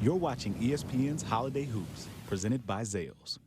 You're watching ESPN's Holiday Hoops, presented by Zales.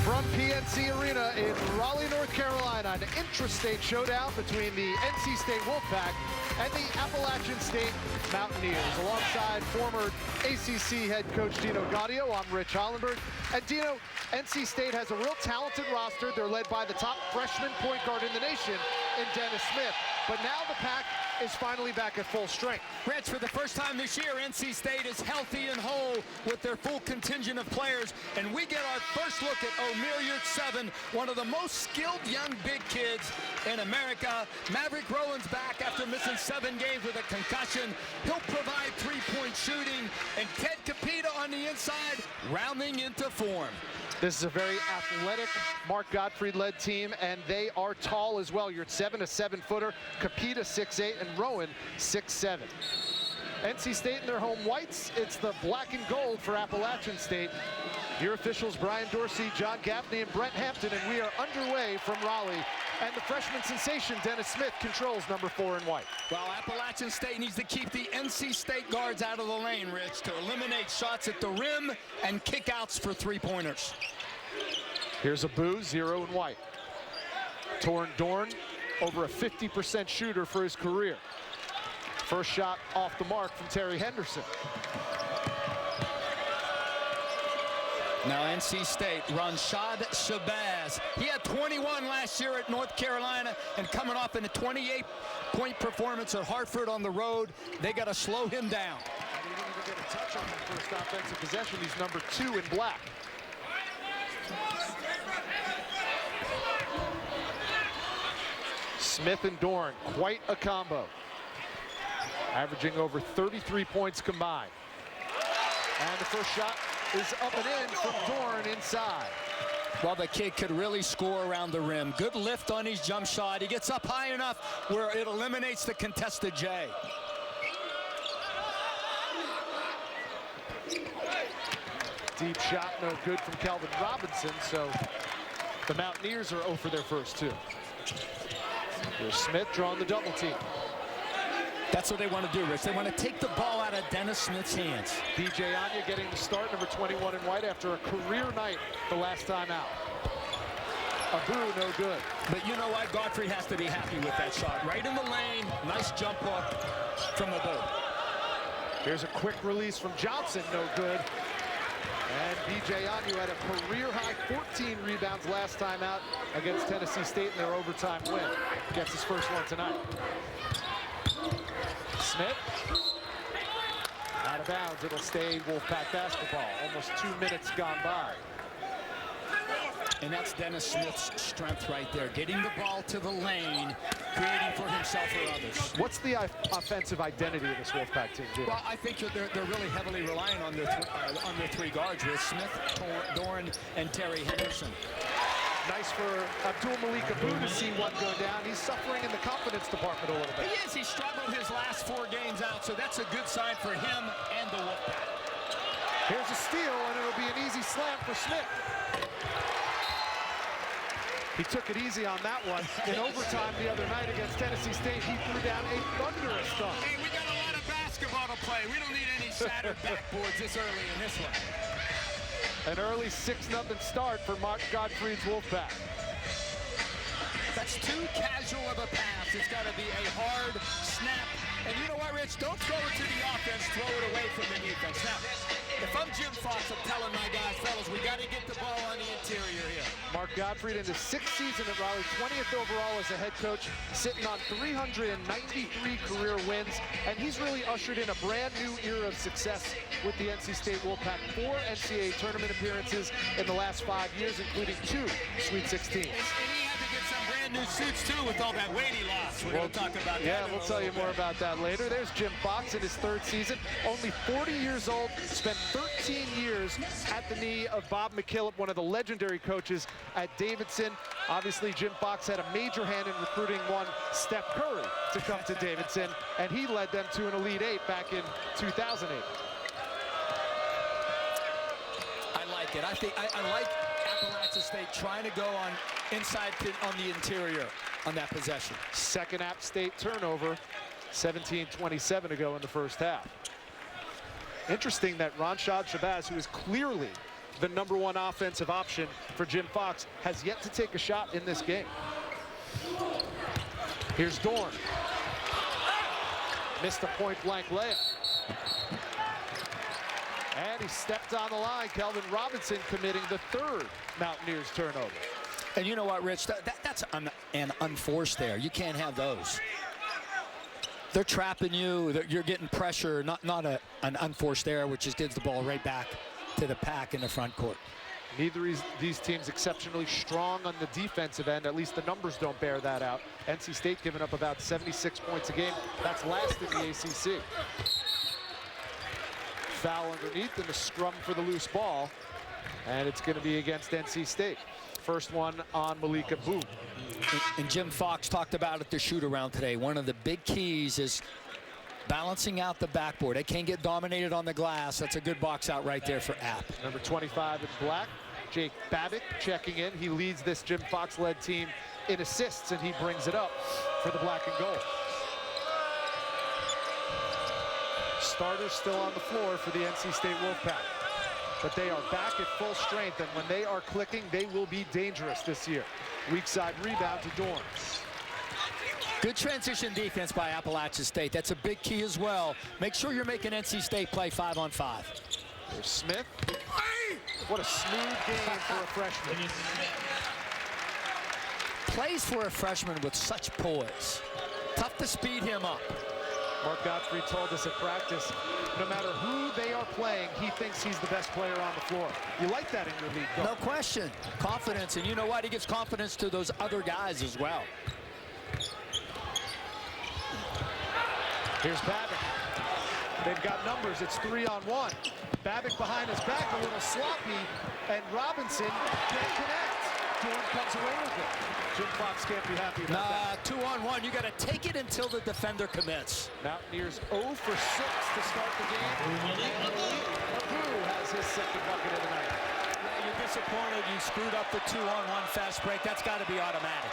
From PNC Arena in Raleigh, North Carolina, an intrastate showdown between the NC State Wolfpack and the Appalachian State Mountaineers. Alongside former ACC head coach Dino Gaudio, I'm Rich Hollenberg. And Dino, NC State has a real talented roster. They're led by the top freshman point guard in the nation in Dennis Smith. But now the Pack is finally back at full strength. Rich, for the first time this year, NC State is healthy and whole with their full contingent of players. And we get our first look at Omer Yurtseven, one of the most skilled young big kids in America. Maverick Rowan's back after missing 7 games with a concussion. He'll provide three-point shooting. And Ted Capita on the inside, rounding into form. This is a very athletic Mark Gottfried-led team, and they are tall as well. Yurtseven, a 7-footer, Capita 6'8", and Rowan 6'7". NC State in their home whites. It's the black and gold for Appalachian State. Your officials, Brian Dorsey, John Gaffney, and Brent Hampton, and we are underway from Raleigh. And the freshman sensation, Dennis Smith, controls number 4 in white. Well, Appalachian State needs to keep the NC State guards out of the lane, Rich, to eliminate shots at the rim and kickouts for three-pointers. Here's Abu, 0 in white. Torin Dorn, over a 50% shooter for his career. First shot off the mark from Terry Henderson. Now NC State runs Shad Shabazz. He had 21 last year at North Carolina, and coming off in a 28-point performance at Hartford on the road, they got to slow him down. And he didn't even get a touch on that first offensive possession. He's number 2 in black. Smith and Dorn, quite a combo. Averaging over 33 points combined. And the first shot is up and in from Dorn inside. Well, the kid could really score around the rim. Good lift on his jump shot. He gets up high enough where it eliminates the contested J. Deep shot, no good from Calvin Robinson, so the Mountaineers are 0 for their first 2. Here's Smith drawing the double team. That's what they want to do, Rich. They want to take the ball out of Dennis Smith's hands. DJ Anya getting the start, number 21 in white, after a career night the last time out. Abu, no good. But you know what? Godfrey has to be happy with that shot. Right in the lane, nice jump hook from Abu. Here's a quick release from Johnson, no good. And DJ Anya had a career-high 14 rebounds last time out against Tennessee State in their overtime win. Gets his first one tonight. Smith, out of bounds. It'll stay Wolfpack basketball. Almost 2 minutes gone by. And that's Dennis Smith's strength right there, getting the ball to the lane, creating for himself or others. What's the offensive identity of this Wolfpack team, Jim? Well, I think that they're really heavily relying on their 3 guards with Smith, Dorn, and Terry Henderson. Nice for Abdul Malik Abu to see one go down. He's suffering in the confidence department a little bit. He is. He struggled his last 4 games out, so that's a good sign for him and the Wolfpack. Here's a steal, and it'll be an easy slam for Smith. He took it easy on that one. In overtime the other night against Tennessee State, he threw down a thunderous dunk. Hey, we got a lot of basketball to play. We don't need any shattered backboards this early in this one. An early 6-0 start for Mark Gottfried's Wolfpack. That's too casual of a pass. It's got to be a hard snap. And you know what, Rich? Don't throw it to the offense. Throw it away from the defense. Now, if I'm Jim Fox, I'm telling my guys, fellas, we got to get the ball on the interior here. Mark Gottfried in his 6th season at Raleigh, 20th overall as a head coach, sitting on 393 career wins, and he's really ushered in a brand new era of success with the NC State Wolfpack. 4 NCAA tournament appearances in the last 5 years, including 2 Sweet 16s. And he had to get some brand new suits, too, with all that weight he lost. We're going to talk about that. Yeah, we'll tell you more about that later. There's Jim Fox in his 3rd season, only 40 years old, spent 13 years at the knee of Bob McKillop, one of the legendary coaches at Davidson. Obviously, Jim Fox had a major hand in recruiting one Steph Curry to come to Davidson, and he led them to an Elite 8 back in 2008. I like it. I like Appalachian State trying to go on the interior on that possession. Second App State turnover. 17:27 to go in the first half. Interesting that Ronshad Shabazz, who is clearly the #1 offensive option for Jim Fox, has yet to take a shot in this game. Here's Dorn. Missed a point-blank layup. And he stepped on the line. Kelvin Robinson committing the 3rd Mountaineers turnover. And you know what, Rich? That's an unforced there. You can't have those. They're trapping you. You're getting pressure, not an unforced error, which just gives the ball right back to the pack in the front court. Neither of these teams exceptionally strong on the defensive end. At least the numbers don't bear that out. NC State giving up about 76 points a game. That's last in the ACC. Foul underneath and a scrum for the loose ball. And it's going to be against NC State. First one on Malika Boo. And Jim Fox talked about it, the shoot-around today. One of the big keys is balancing out the backboard. They can't get dominated on the glass. That's a good box out right there for App. Number 25 in black, Jake Babick checking in. He leads this Jim Fox-led team in assists, and he brings it up for the black and gold. Starters still on the floor for the NC State Wolfpack. But they are back at full strength, and when they are clicking, they will be dangerous this year. Weak side rebound to Dorn. Good transition defense by Appalachian State. That's a big key as well. Make sure you're making NC State play 5-on-5. There's Smith. What a smooth game for a freshman. Plays for a freshman with such poise. Tough to speed him up. Mark Godfrey told us at practice, no matter who they are playing, he thinks he's the best player on the floor. You like that in your league, don't you? No question. Confidence, and you know what? He gives confidence to those other guys as well. Here's Babick. They've got numbers. It's 3-on-1. Babick behind his back, a little sloppy, and Robinson can't connect. Dorn comes away with it. Jim Fox can't be happy about that. 2-on-1. You got to take it until the defender commits. Mountaineers 0 for 6 to start the game. Abu has his second bucket of the night. Yeah, you're disappointed you screwed up the 2-on-1 fast break. That's got to be automatic.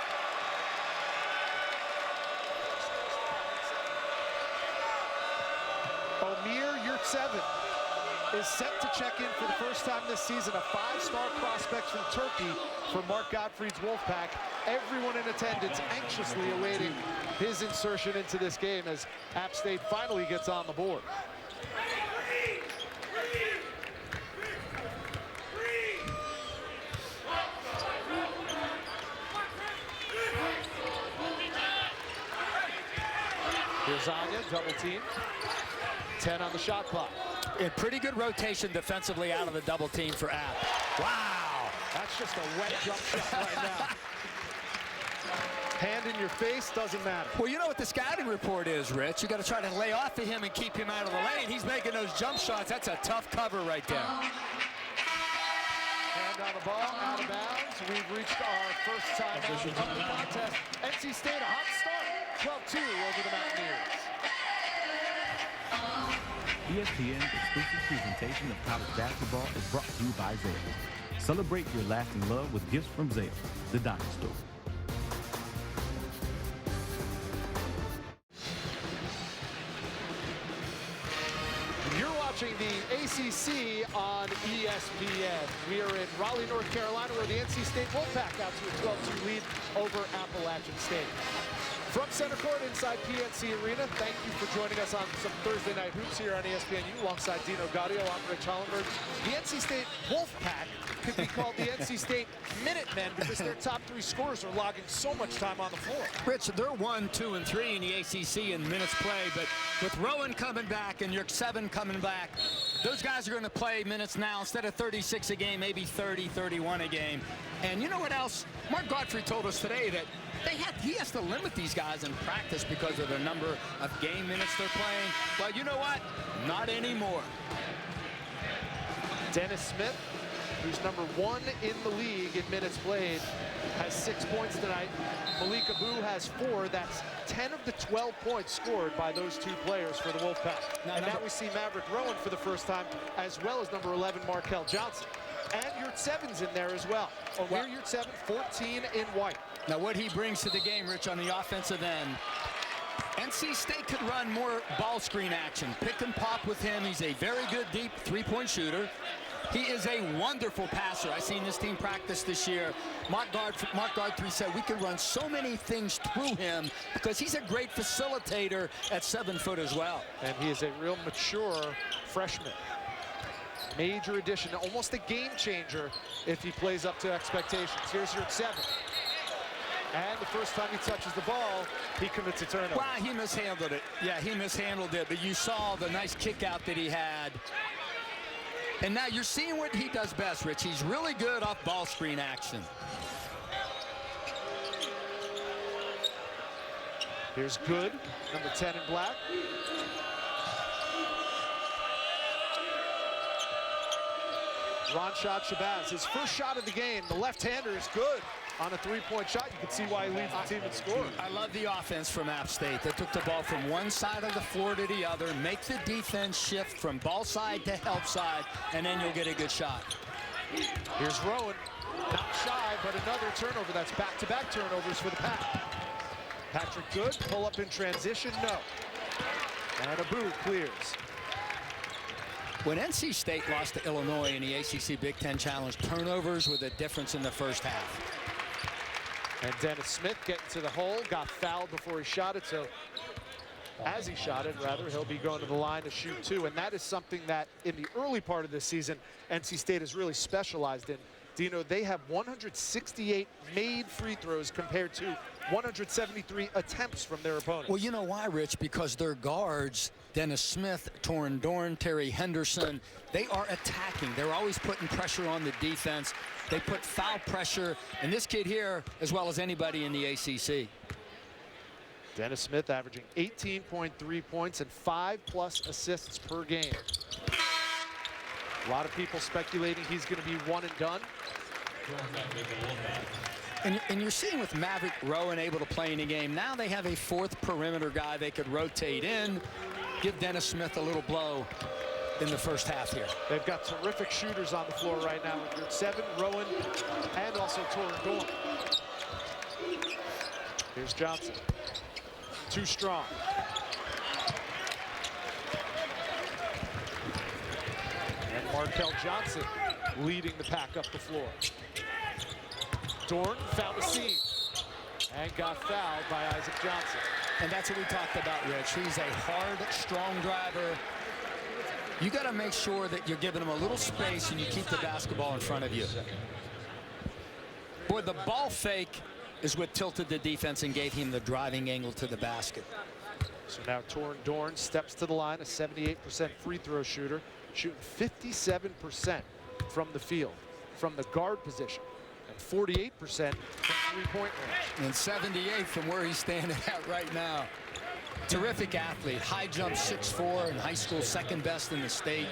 Omir Yurtseven is set to check in for the first time this season. A 5-star prospect from Turkey for Mark Gottfried's Wolfpack. Everyone in attendance anxiously awaiting his insertion into this game as App State finally gets on the board. Here's Anya, double team. 10 on the shot clock. A pretty good rotation defensively out of the double team for App. Wow! That's just a wet jump shot right now. Hand in your face, doesn't matter. Well, you know what the scouting report is, Rich. You got to try to lay off to him and keep him out of the lane. He's making those jump shots. That's a tough cover right there. Hand on the ball, out of bounds. We've reached our first time out of the contest. NC State, a hot start. 12-2 over the Mountaineers. ESPN's exclusive presentation of college basketball is brought to you by Zales. Celebrate your lasting love with gifts from Zales, the Diamond Store. You're watching the ACC on ESPN. We are in Raleigh, North Carolina, where the NC State Wolfpack out to a 12-2 lead over Appalachian State. From center court inside PNC Arena, thank you for joining us on some Thursday Night Hoops here on ESPNU alongside Dino Gaudio. I'm Rich Hollenberg. The NC State Wolfpack could be called the NC State Minutemen because their top 3 scorers are logging so much time on the floor. Rich, they're 1, 2, and 3 in the ACC in minutes played, but with Rowan coming back and Yurtseven coming back, those guys are going to play minutes now. Instead of 36 a game, maybe 30, 31 a game. And you know what else? Mark Godfrey told us today that he has to limit these guys in practice because of the number of game minutes they're playing. Well, you know what? Not anymore. Dennis Smith, who's number 1 in the league in minutes played, has 6 points tonight. Malika Boo has 4. That's 10 of the 12 points scored by those 2 players for the Wolfpack. Now we see Maverick Rowan for the first time, as well as number 11, Markel Johnson. And Yurtseven's in there as well. Omir Yurtseven, 14 in white. Now what he brings to the game, Rich, on the offensive end, NC State could run more ball screen action. Pick and pop with him. He's a very good deep three-point shooter. He is a wonderful passer. I've seen this team practice this year. Mark Guardry said we could run so many things through him because he's a great facilitator at 7 foot as well. And he is a real mature freshman. Major addition, almost a game changer if he plays up to expectations. Here's your 7. And the first time he touches the ball, he commits a turnover. Wow, he mishandled it. Yeah, he mishandled it, but you saw the nice kick out that he had. And now you're seeing what he does best, Rich. He's really good off ball screen action. Here's Good, number 10 in black. Ronshad Shabazz, his first shot of the game. The left-hander is good on a three-point shot. You can see why he leads the team in scoring. I love the offense from App State. They took the ball from one side of the floor to the other, make the defense shift from ball side to help side, and then you'll get a good shot. Here's Rowan, not shy, but another turnover. That's back-to-back turnovers for the Pack. Patrick Good, pull up in transition, no. And Abu clears. When NC State lost to Illinois in the ACC Big Ten Challenge, turnovers were the difference in the first half. And Dennis Smith getting to the hole, got fouled before he shot it, so as he shot it, rather, he'll be going to the line to shoot 2, and that is something that in the early part of this season, NC State has really specialized in. Dino, they have 168 made free throws compared to 173 attempts from their opponents. Well, you know why, Rich? Because their guards, Dennis Smith, Torin Dorn, Terry Henderson, they are attacking. They're always putting pressure on the defense. They put foul pressure, and this kid here, as well as anybody in the ACC. Dennis Smith averaging 18.3 points and 5+ assists per game. A lot of people speculating he's going to be one and done. And you're seeing with Maverick Rowan able to play in a game. Now they have a 4th perimeter guy they could rotate in, give Dennis Smith a little blow in the first half here. They've got terrific shooters on the floor right now. With 7, Rowan, and also Torin Dorn. Here's Johnson. Too strong. And Markel Johnson leading the Pack up the floor. Dorn found a seam and got fouled by Isaac Johnson. And that's what we talked about, Rich. He's a hard, strong driver. You got to make sure that you're giving him a little space and you keep the basketball in front of you. Boy, the ball fake is what tilted the defense and gave him the driving angle to the basket. So now Torin Dorn steps to the line, a 78% free throw shooter, shooting 57% from the field, from the guard position, and 48% from three-point range. And 78 from where he's standing at right now. Terrific athlete, high jump 6'4", in high school 2nd best in the state.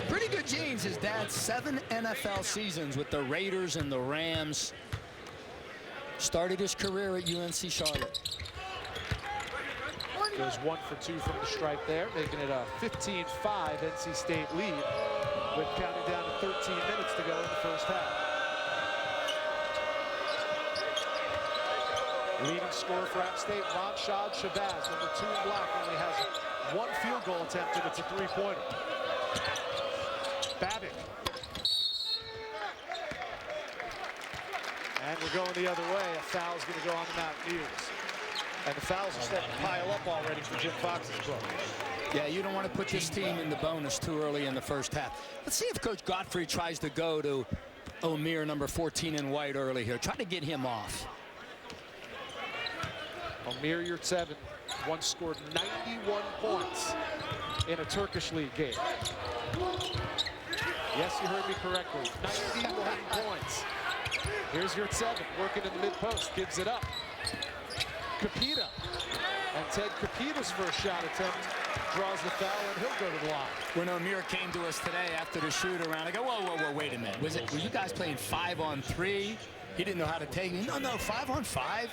Pretty good genes. His dad, 7 NFL seasons with the Raiders and the Rams. Started his career at UNC Charlotte. Goes 1 for 2 from the stripe there, making it a 15-5 NC State lead with counting down to 13 minutes to go in the first half. Leading scorer for App State, Ronshad Shabazz, number 2 in black, only has 1 field goal attempted. It's a 3-pointer. Babbitt. And we're going the other way. A foul's going to go on the Mountaineers. And the fouls are starting to pile up already for Jim Fox's book. Yeah, you don't want to put this team in the bonus too early in the first half. Let's see if Coach Godfrey tries to go to Omir, number 14 in white, early here. Try to get him off. Omir Yurtseven once scored 91 points in a Turkish league game. Yes, you heard me correctly. 91 points. Here's Yurtseven working in the mid-post, gives it up. Capita. And Ted Capita's first shot attempt draws the foul, and he'll go to the line. When Omir came to us today after the shoot-around, I go, whoa, wait a minute. Were you guys playing 5-on-3? He didn't know how to take it. No, 5-on-5.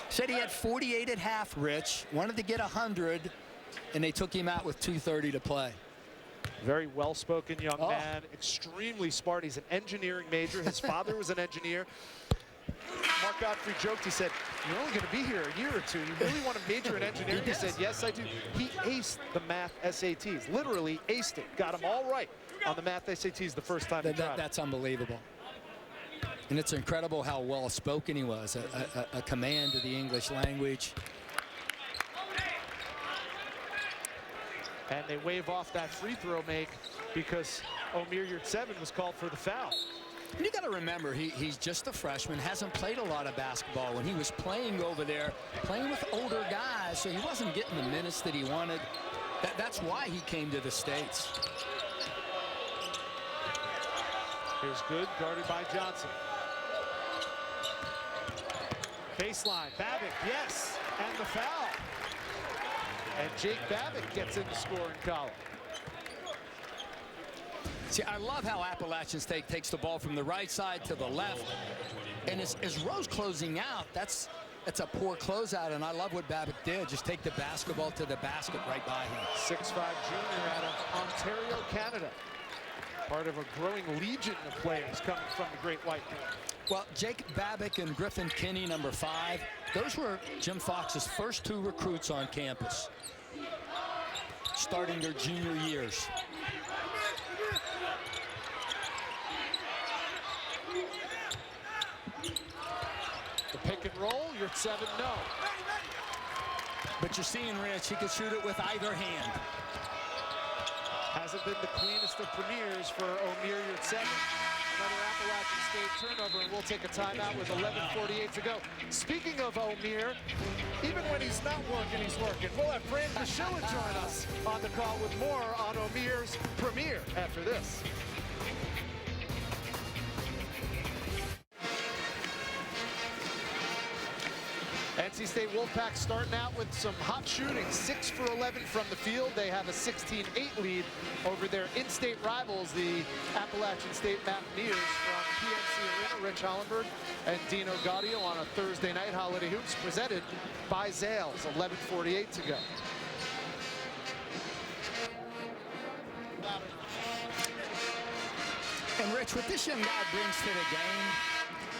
Said he had 48 at half, Rich. Wanted to get 100, and they took him out with 2:30 to play. Very well-spoken young man, extremely smart. He's an engineering major. His father was an engineer. Mark Godfrey joked, he said, "You're only going to be here a year or two. You really want to major in engineering?" He said, "Yes, I do." He aced the math SATs, literally aced it, got them all right on the math SATs the first time he tried. That's unbelievable. And it's incredible how well spoken he was, a command of the English language. And they wave off that free throw make because Omer Yurtseven was called for the foul. And you got to remember, he's just a freshman, hasn't played a lot of basketball. When he was playing over there, playing with older guys, so he wasn't getting the minutes that he wanted. That's why he came to the States. Here's Good, guarded by Johnson. Baseline, Babick, yes, and the foul. And Jake Babick gets in the scoring column. See, I love how Appalachian State takes the ball from the right side to the left. And as Rose closing out, that's a poor closeout, and I love what Babick did. Just take the basketball to the basket right by him. 6'5" junior out of Ontario, Canada. Part of a growing legion of players coming from the Great White North. Well, Jake Babick and Griffin Kinney, number 5, those were Jim Fox's first 2 recruits on campus, starting their junior years. The pick and roll, Yurtseven, no. But you're seeing, Rich, he can shoot it with either hand. Hasn't been the cleanest of premieres for Omer Yurtseven. Another Appalachian State turnover, and we'll take a timeout with 11:48 to go. Speaking of Omer, even when he's not working, he's working. We'll have Fran Bashilla join us on the call with more on Omer's premiere after this. NC State Wolfpack starting out with some hot shooting, 6 for 11 from the field. They have a 16-8 lead over their in-state rivals, the Appalachian State Mountaineers from PNC Arena. Rich Hollenberg and Dino Gaudio on a Thursday night. Holiday Hoops presented by Zales. 11:48 to go. And Rich, what this young guy brings to the game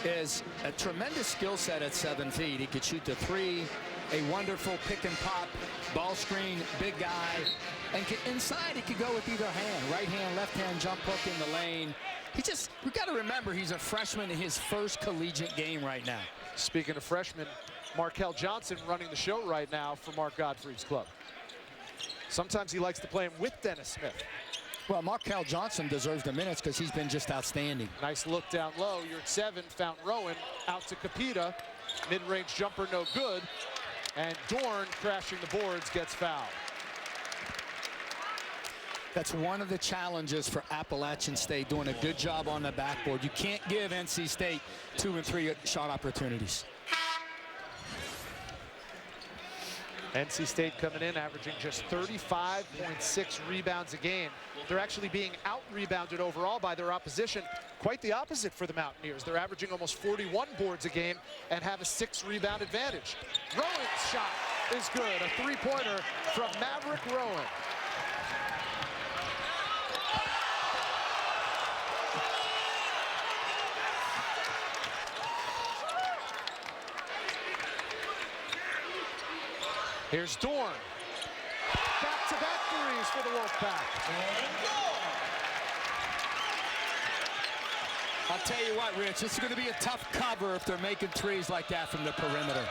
is a tremendous skill set at 7 feet. He could shoot the 3, a wonderful pick and pop, ball screen, big guy. And inside, he could go with either hand, right hand, left hand, jump hook in the lane. We've got to remember, he's a freshman in his first collegiate game right now. Speaking of freshmen, Markel Johnson running the show right now for Mark Godfrey's club. Sometimes he likes to play him with Dennis Smith. Well, Markel Johnson deserves the minutes because he's been just outstanding. Nice look down low. Yurtseven found Rowan out to Capita. Mid-range jumper no good. And Dorn crashing the boards gets fouled. That's one of the challenges for Appalachian State, doing a good job on the backboard. You can't give NC State 2 and 3 shot opportunities. NC State coming in, averaging just 35.6 rebounds a game. They're actually being out-rebounded overall by their opposition. Quite the opposite for the Mountaineers. They're averaging almost 41 boards a game and have a 6-rebound advantage. Rowan's shot is good. A 3-pointer from Maverick Rowan. Here's Dorn. Back-to-back threes for the Wolfpack. I'll tell you what, Rich, this is going to be a tough cover if they're making threes like that from the perimeter.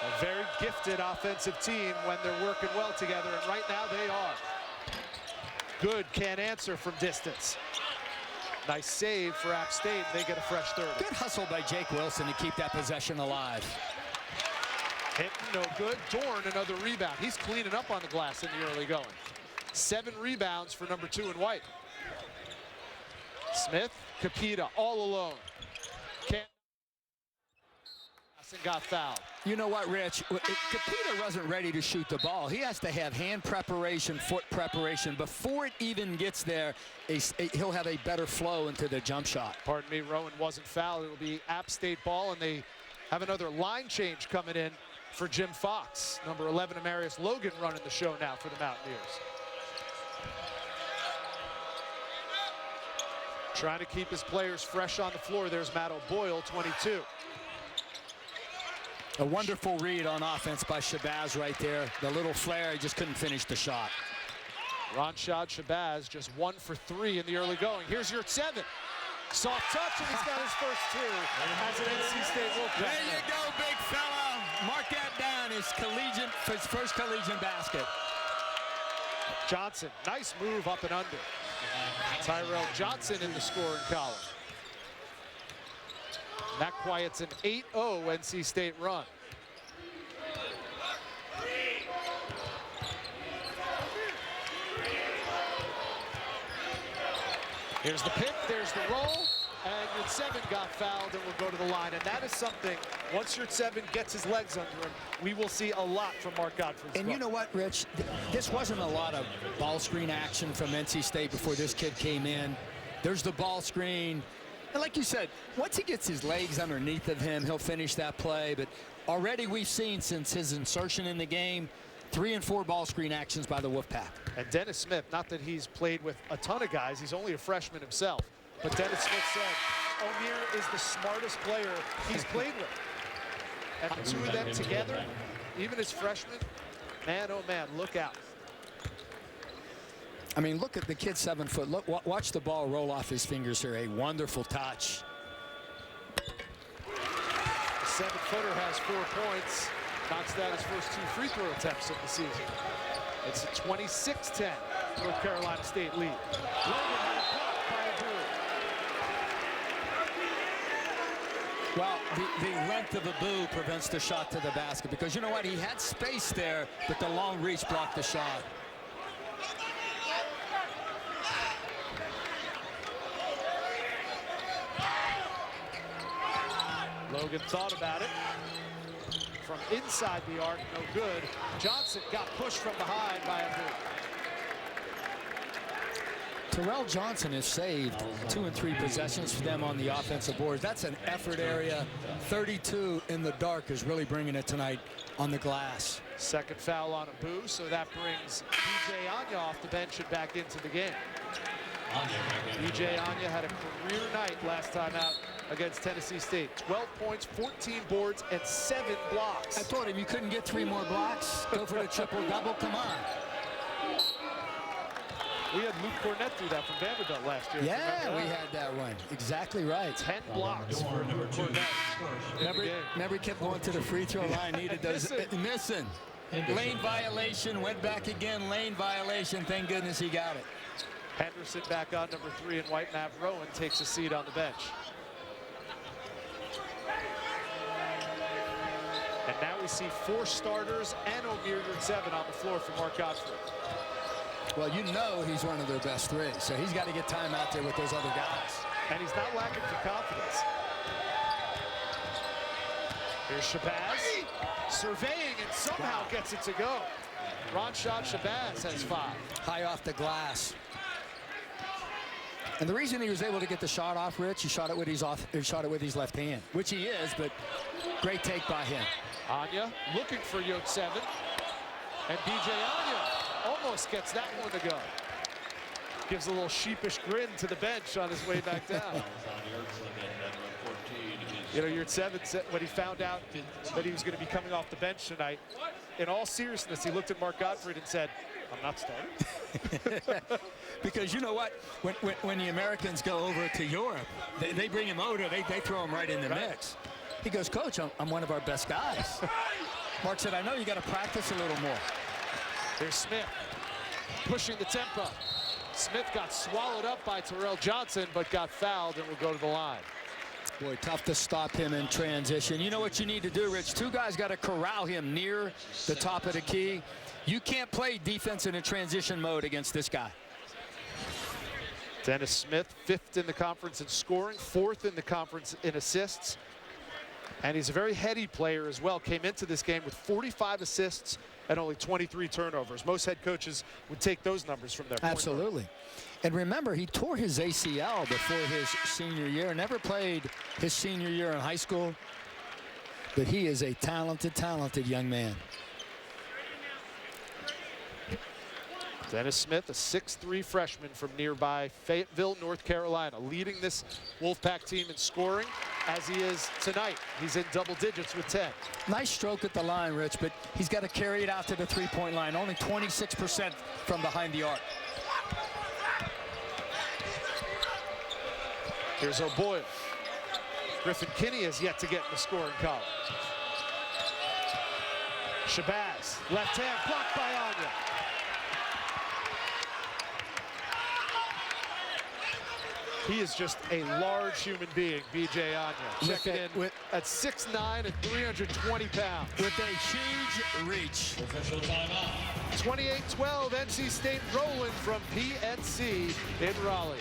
A very gifted offensive team when they're working well together, and right now they are. Good, can't answer from distance. Nice save for App State. They get a fresh 30. Good hustle by Jake Wilson to keep that possession alive. Hitting, no good. Dorn, another rebound. He's cleaning up on the glass in the early going. 7 rebounds for number 2 in white. Smith, Capita, all alone. Can't. Got fouled. You know what, Rich? Capita wasn't ready to shoot the ball. He has to have hand preparation, foot preparation. Before it even gets there, he'll have a better flow into the jump shot. Pardon me, Rowan wasn't fouled. It'll be App State ball, and they have another line change coming in for Jim Fox. Number 11, Amarius Logan, running the show now for the Mountaineers. Trying to keep his players fresh on the floor. There's Matt O'Boyle, 22. A wonderful read on offense by Shabazz right there. The little flare, he just couldn't finish the shot. Ronshad Shabazz just 1 for 3 in the early going. Here's your 7. Soft touch, and he's got his first 2 as an NC State Wolfpack. There you go, big fella. Mark that down, his first collegiate basket. Johnson, nice move up and under. Tyrell Johnson in the scoring column. And that quiets an 8-0 NC State run. Here's the pick, there's the roll, and your 7 got fouled and will go to the line. And that is something, once your 7 gets his legs under him, we will see a lot from Mark Godfrey. And you know what, Rich? This wasn't a lot of ball screen action from NC State before this kid came in. There's the ball screen. And like you said, once he gets his legs underneath of him, he'll finish that play. But already we've seen since his insertion in the game, 3 and 4 ball screen actions by the Wolfpack. And Dennis Smith, not that he's played with a ton of guys, he's only a freshman himself. But Dennis Smith said, O'Meara is the smartest player he's played with. And the 2 of them together, even as freshmen, man, oh man, look out. I mean, look at the kid 7 foot. Look, watch the ball roll off his fingers here. A wonderful touch. The 7-footer has 4 points. Knocks down his first 2 free throw attempts of the season. It's a 26-10 North Carolina State lead. Well, the length of the boo prevents the shot to the basket, because you know what? He had space there, but the long reach blocked the shot. Logan thought about it. From inside the arc, no good. Johnson got pushed from behind by a boot. Tyrell Johnson has saved 2 and 3 possessions for them on the offensive boards. That's an effort area. 32 in the dark is really bringing it tonight on the glass. Second foul on a boo, so that brings B.J. Anya off the bench and back into the game. B.J. Anya had a career night last time out against Tennessee State. 12 points, 14 boards, and 7 blocks. I told him you couldn't get 3 more blocks. Go for the triple-double. Come on. We had Luke Cornett do that from Vanderbilt last year. Yeah, we had that one. Exactly right. 10 blocks for Luke Cornett. Remember he kept going to the free throw line, needed those. Missing. Lane violation, went back again, lane violation. Thank goodness he got it. Henderson back on number 3, and White Matt Rowan takes a seat on the bench. And now we see 4 starters and O'Meara 7 on the floor for Mark Godfrey. Well, you know he's one of their best 3, so he's got to get time out there with those other guys. And he's not lacking for confidence. Here's Shabazz, surveying, and somehow gets it to go. Ronshad Shabazz has 5. High off the glass. And the reason he was able to get the shot off, Rich, he shot it with his left hand, which he is, but great take by him. Anya looking for Yote 7, and B.J. Anya almost gets that one to go. Gives a little sheepish grin to the bench on his way back down. You know, Yote 7 said when he found out that he was going to be coming off the bench tonight, in all seriousness, he looked at Mark Godfrey and said, I'm not starting. Because you know what? When the Americans go over to Europe, they bring him over, they throw him right in the mix. He goes, Coach, I'm one of our best guys. Mark said, I know you got to practice a little more. There's Smith pushing the tempo. Smith got swallowed up by Tyrell Johnson, but got fouled and will go to the line. Boy, tough to stop him in transition. You know what you need to do, Rich? 2 guys got to corral him near the top of the key. You can't play defense in a transition mode against this guy. Dennis Smith, 5th in the conference in scoring, 4th in the conference in assists. And he's a very heady player as well. Came into this game with 45 assists and only 23 turnovers. Most head coaches would take those numbers from their point guard. Absolutely. And remember, he tore his ACL before his senior year. Never played his senior year in high school. But he is a talented, talented young man. Dennis Smith, a 6'3" freshman from nearby Fayetteville, North Carolina, leading this Wolfpack team in scoring as he is tonight. He's in double digits with 10. Nice stroke at the line, Rich, but he's got to carry it out to the three-point line. Only 26% from behind the arc. Here's O'Boyle. Griffin Kinney has yet to get in the scoring column. Shabazz, left hand, blocked by Anya. He is just a large human being, B.J. Anya. Check it in at 6'9" and 320 pounds. With a huge reach. 28-12, NC State rolling from PNC in Raleigh.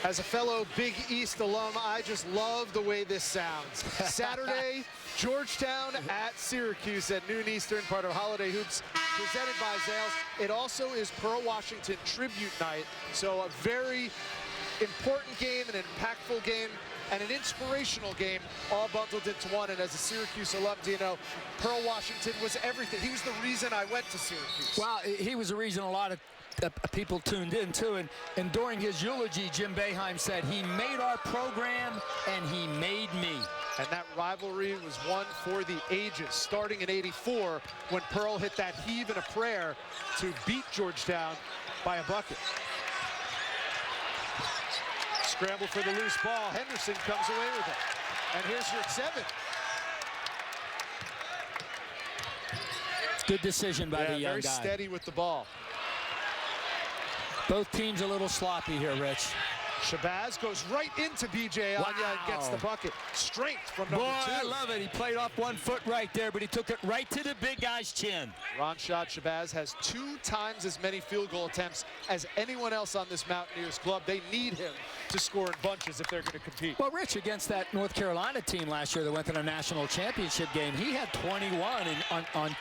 As a fellow Big East alum, I just love the way this sounds. Saturday, Georgetown at Syracuse at noon Eastern, part of Holiday Hoops, presented by Zales. It also is Pearl Washington tribute night, so a very important game, an impactful game, and an inspirational game all bundled into one. And as a Syracuse alum, do you know, Pearl Washington was everything. He was the reason I went to Syracuse. Well, he was the reason a lot of people tuned in too, and during his eulogy, Jim Boeheim said, he made our program and he made me. And that rivalry was one for the ages, starting in '84 when Pearl hit that heave and a prayer to beat Georgetown by a bucket. Scramble for the loose ball. Henderson comes away with it. And here's your 7. Good decision by the young guy. Very steady with the ball. Both teams a little sloppy here, Rich. Shabazz goes right into B.J. Anya and gets the bucket. Strength from number 2. I love it. He played off 1 foot right there, but he took it right to the big guy's chin. Ronshot Shabazz has 2 times as many field goal attempts as anyone else on this Mountaineers club. They need him to score in bunches if they're going to compete. Well, Rich, against that North Carolina team last year that went to the national championship game, he had 21 on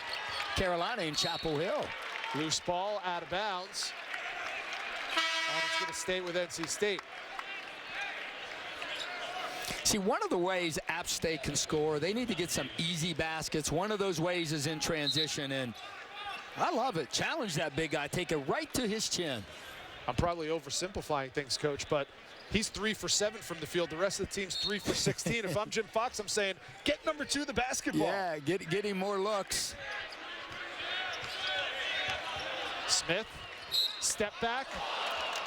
Carolina in Chapel Hill. Loose ball out of bounds. And it's going to stay with NC State. See, one of the ways App State can score, they need to get some easy baskets. One of those ways is in transition, and I love it. Challenge that big guy. Take it right to his chin. I'm probably oversimplifying things, Coach, but he's 3 for 7 from the field. The rest of the team's 3 for 16. If I'm Jim Fox, I'm saying, get number 2 the basketball. Yeah, get him more looks. Smith, step back.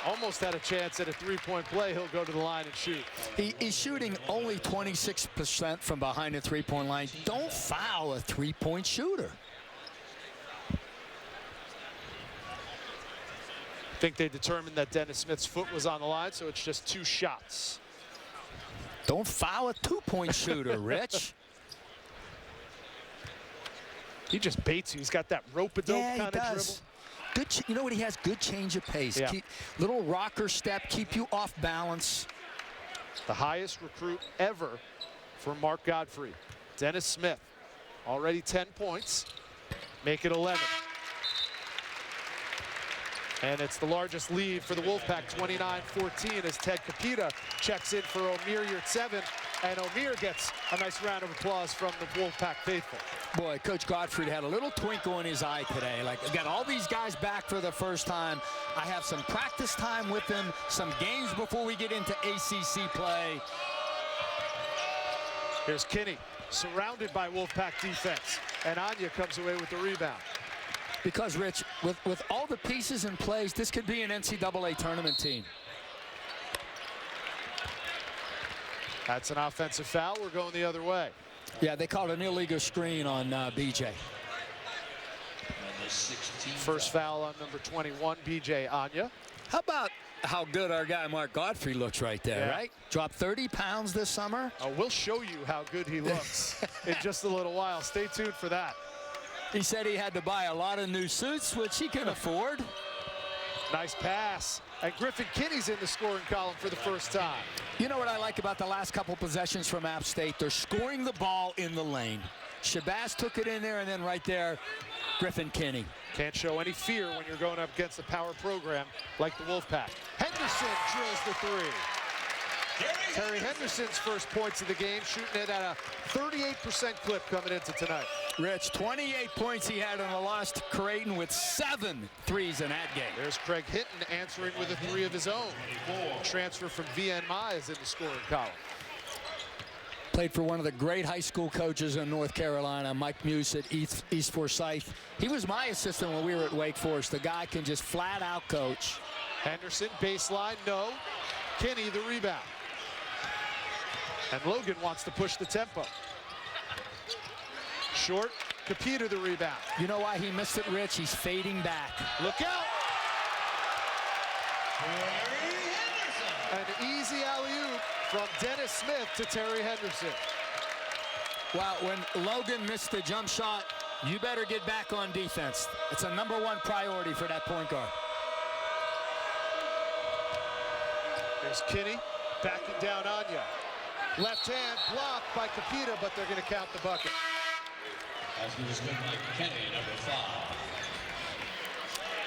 Almost had a chance at a 3-point play. He'll go to the line and shoot. He's shooting only 26% from behind the 3-point line. Don't foul a 3-point shooter. I think they determined that Dennis Smith's foot was on the line, so it's just 2 shots. Don't foul a 2-point shooter, Rich. He just baits you. He's got that rope-a-dope kind of dribble. Good, you know what he has? Good change of pace. Yeah. Little rocker step, keep you off balance. The highest recruit ever for Mark Godfrey. Dennis Smith, already 10 points. Make it 11. And it's the largest lead for the Wolfpack, 29-14, as Ted Capita checks in for Omer Yurtseven. And Omer gets a nice round of applause from the Wolfpack faithful. Boy, Coach Godfrey had a little twinkle in his eye today. Like, I got all these guys back for the first time. I have some practice time with them, some games before we get into ACC play. Here's Kinney, surrounded by Wolfpack defense. And Anya comes away with the rebound. Because, Rich, with all the pieces in place, this could be an NCAA tournament team. That's an offensive foul. We're going the other way. Yeah, they called an illegal screen on BJ. First foul on number 21, BJ Anya. How about how good our guy Mark Godfrey looks right there, right? Dropped 30 pounds this summer. Oh, we'll show you how good he looks in just a little while. Stay tuned for that. He said he had to buy a lot of new suits, which he can afford. Nice pass. And Griffin Kinney's in the scoring column for the first time. You know what I like about the last couple possessions from App State? They're scoring the ball in the lane. Shabazz took it in there, and then right there, Griffin Kinney. Can't show any fear when you're going up against a power program like the Wolfpack. Henderson drills the three. Terry Henderson's first points of the game, shooting it at a 38% clip coming into tonight. Rich, 28 points he had on the loss to Creighton with 7 threes in that game. There's Craig Hinton answering with a 3 of his own. Transfer from VNMI is in the scoring column. Played for one of the great high school coaches in North Carolina, Mike Muse at East Forsyth. He was my assistant when we were at Wake Forest. The guy can just flat out coach. Henderson, baseline, no. Kinney, the rebound. And Logan wants to push the tempo. Short, Capita the rebound. You know why he missed it, Rich? He's fading back. Look out! An easy alley-oop from Dennis Smith to Terry Henderson. Well, when Logan missed the jump shot, you better get back on defense. It's a #1 priority for that point guard. There's Kinney backing down on you. Left hand blocked by Capita, but they're going to count the bucket. That's going to be Kenny,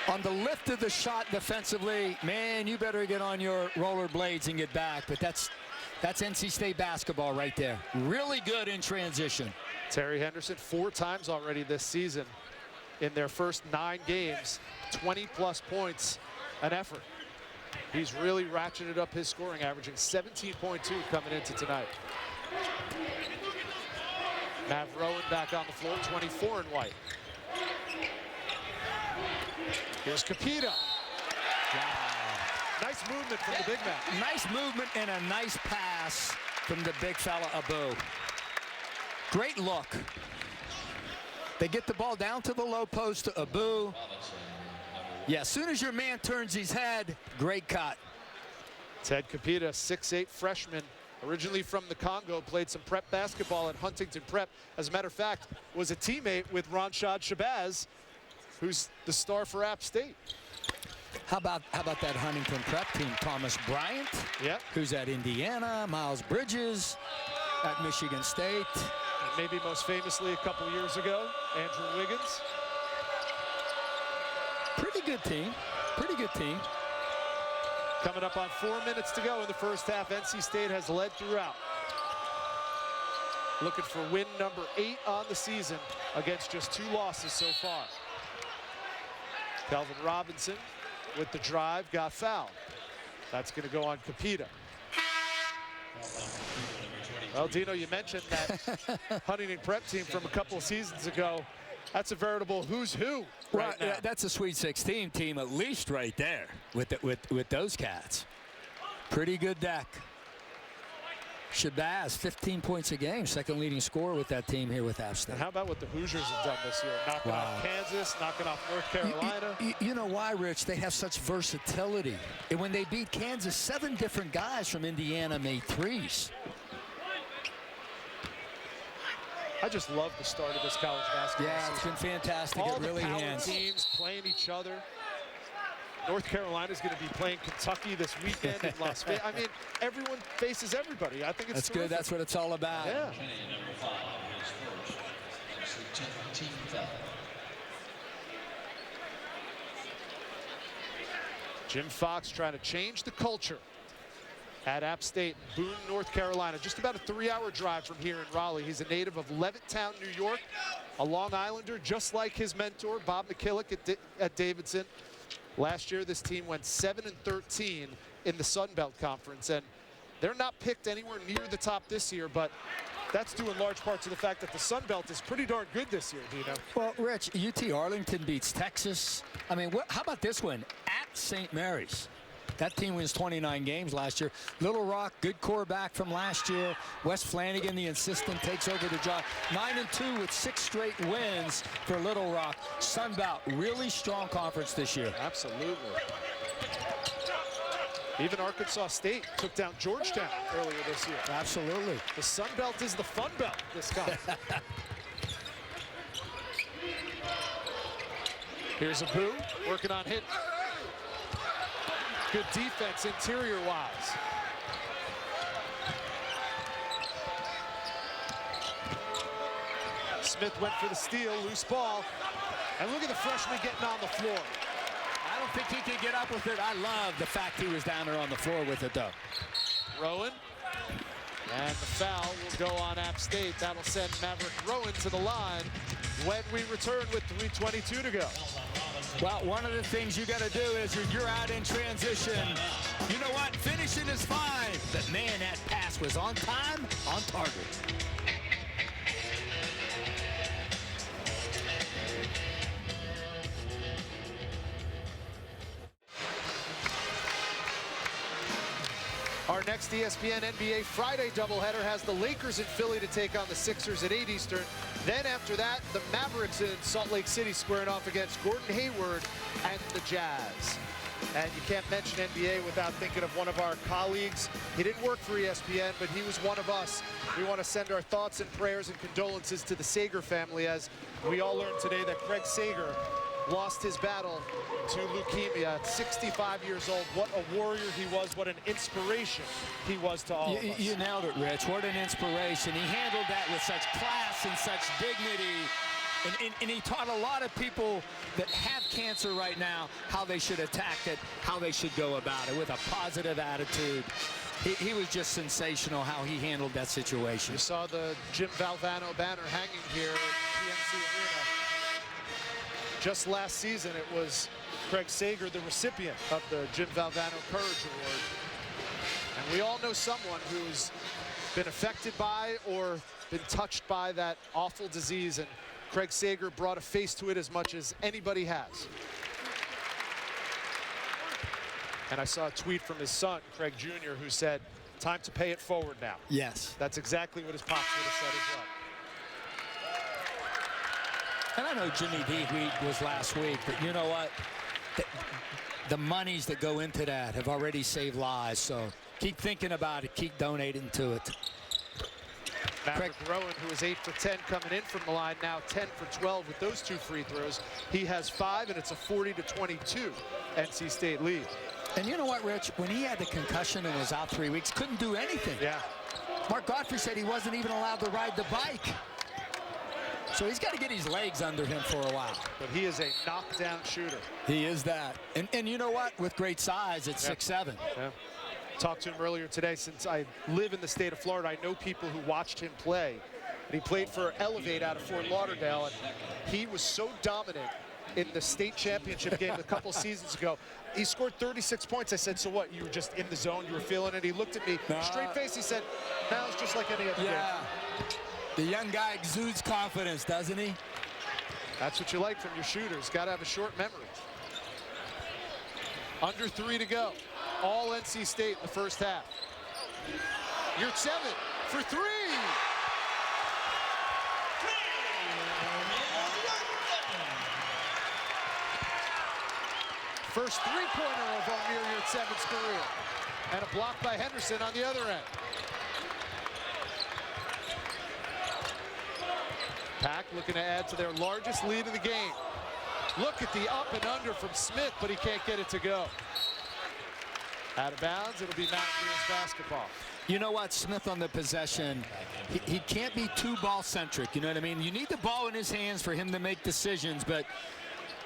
#5. On the lift of the shot defensively, man, you better get on your rollerblades and get back. But that's NC State basketball right there. Really good in transition. Terry Henderson 4 times already this season in their first 9 games, 20+ points an effort. He's really ratcheted up his scoring, averaging 17.2 coming into tonight. Mav Rowan back on the floor, 24 in white. Here's Capita. Wow. Nice movement from the big man. Nice movement and a nice pass from the big fella, Abu. Great look. They get the ball down to the low post to Abu. Yeah, as soon as your man turns his head, great cut. Ted Capita, 6'8" freshman, originally from the Congo, played some prep basketball at Huntington Prep. As a matter of fact, was a teammate with Ronshad Shabazz, who's the star for App State. How about that Huntington Prep team? Thomas Bryant, yep, who's at Indiana, Miles Bridges at Michigan State. And maybe most famously a couple years ago, Andrew Wiggins. Pretty good team. Pretty good team. Coming up on 4 minutes to go in the first half. NC State has led throughout. Looking for win #8 on the season against just 2 losses so far. Kelvin Robinson with the drive, got fouled. That's going to go on Capita. Well, Dino, you mentioned that Huntington Prep team from a couple of seasons ago. That's a veritable who's who right now. That's a Sweet 16 team at least right there with those cats. Pretty good deck. Shabazz, 15 points a game, second leading scorer with that team here with App State. And how about what the Hoosiers have done this year? Knocking off Kansas, knocking off North Carolina. You know why, Rich? They have such versatility. And when they beat Kansas, 7 different guys from Indiana made threes. I just love the start of this college basketball season. It's been fantastic. All it really the power has. teams playing each other. North Carolina's going to be playing Kentucky this weekend in Las Vegas. I mean, everyone faces everybody. I think it's terrific. Good. That's what it's all about. Yeah. Kenny, #5, his first team foul. Jim Fox trying to change the culture at App State, Boone, North Carolina. Just about a 3-hour drive from here in Raleigh. He's a native of Levittown, New York, a Long Islander, just like his mentor, Bob McKillick at Davidson. Last year, this team went 7-13 in the Sun Belt Conference, and they're not picked anywhere near the top this year, but that's due in large part to the fact that the Sun Belt is pretty darn good this year, Dino. Well, Rich, UT Arlington beats Texas. I mean, how about this one? At St. Mary's. That team wins 29 games last year. Little Rock, good quarterback from last year. Wes Flanagan, the assistant, takes over the job. 9-2 with 6 straight wins for Little Rock. Sun Belt, really strong conference this year. Absolutely. Even Arkansas State took down Georgetown earlier this year. Absolutely. The Sun Belt is the fun belt this time. Here's Abu working on hit. Good defense interior-wise. Smith went for the steal, loose ball. And look at the freshman getting on the floor. I don't think he can get up with it. I love the fact he was down there on the floor with it, though. Rowan. And the foul will go on App State. That'll send Maverick Rowan to the line when we return with 3:22 to go. Well, one of the things you got to do is you're out in transition. You know what? Finishing is fine. But, man, that pass was on time, on target. Our next ESPN NBA Friday doubleheader has the Lakers in Philly to take on the Sixers at 8 Eastern. Then after that, the Mavericks in Salt Lake City squaring off against Gordon Hayward and the Jazz. And you can't mention NBA without thinking of one of our colleagues. He didn't work for ESPN, but he was one of us. We want to send our thoughts and prayers and condolences to the Sager family, as we all learned today that Craig Sager lost his battle to leukemia at 65 years old. What a warrior he was, what an inspiration he was to all of us. You nailed it, Rich. What an inspiration. He handled that with such class and such dignity. And he taught a lot of people that have cancer right now how they should attack it, how they should go about it with a positive attitude. He was just sensational how he handled that situation. You saw the Jim Valvano banner hanging here at PNC Arena. Just last season, it was Craig Sager, the recipient of the Jim Valvano Courage Award. And we all know someone who's been affected by or been touched by that awful disease, and Craig Sager brought a face to it as much as anybody has. And I saw a tweet from his son, Craig Jr., who said, "Time to pay it forward now." Yes. That's exactly what his pops would have said as well. And I know Jimmy D was last week, but you know what? The monies that go into that have already saved lives, so keep thinking about it, keep donating to it. Maverick Rowan, who was 8 for 10 coming in from the line, now 10 for 12 with those 2 free throws. He has 5, and it's a 40-22 NC State lead. And you know what, Rich? When he had the concussion and was out 3 weeks, couldn't do anything. Yeah. Mark Godfrey said he wasn't even allowed to ride the bike. So he's got to get his legs under him for a while. But he is a knockdown shooter. He is that. And you know what? With great size, it's 6'7". Yeah. Talked to him earlier today. Since I live in the state of Florida, I know people who watched him play. And he played for Elevate out of Fort Lauderdale, and he was so dominant in the state championship game a couple seasons ago. He scored 36 points. I said, "So what? You were just in the zone? You were feeling it?" He looked at me, straight face. He said, "Now it's just like any other game." The young guy exudes confidence, doesn't he? That's what you like from your shooters. Got to have a short memory. Under 3 to go. All NC State in the first half. You're 7 for 3. First three-pointer of Amir Yurtseven's career. And a block by Henderson on the other end. Pack looking to add to their largest lead of the game. Look at the up and under from Smith, but he can't get it to go. Out of bounds, it'll be Mountaineers basketball. You know what, Smith on the possession, he can't be too ball-centric, you know what I mean? You need the ball in his hands for him to make decisions, but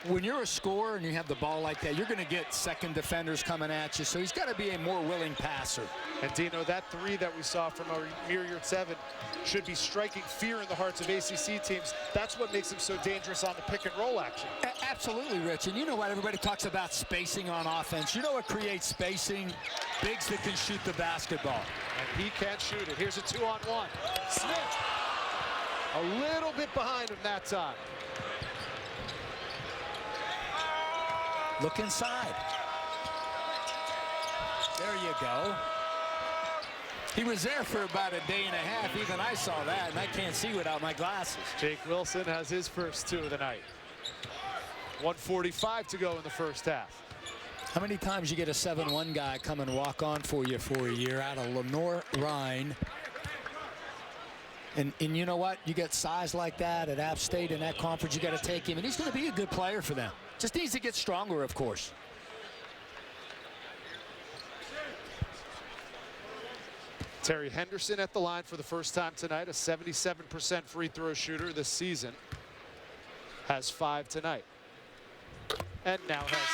when you're a scorer and you have the ball like that, you're going to get second defenders coming at you, so he's got to be a more willing passer. And Dino, that 3 that we saw from Amir Yurtseven should be striking fear in the hearts of ACC teams. That's what makes him so dangerous on the pick-and-roll action. Absolutely, Rich. And you know what? Everybody talks about spacing on offense. You know what creates spacing? Bigs that can shoot the basketball. And he can't shoot it. Here's a 2-on-1. Smith, a little bit behind him that time. Look inside. There you go. He was there for about a day and a half. Even I saw that, and I can't see without my glasses. Jake Wilson has his first 2 of the night. 1:45 to go in the first half. How many times you get a 7-1 guy come and walk on for you for a year out of Lenore Rhine? And you know what? You get size like that at App State in that conference, you got to take him, and he's going to be a good player for them. Just needs to get stronger, of course. Terry Henderson at the line for the first time tonight, a 77% free throw shooter this season. Has 5 tonight. And now has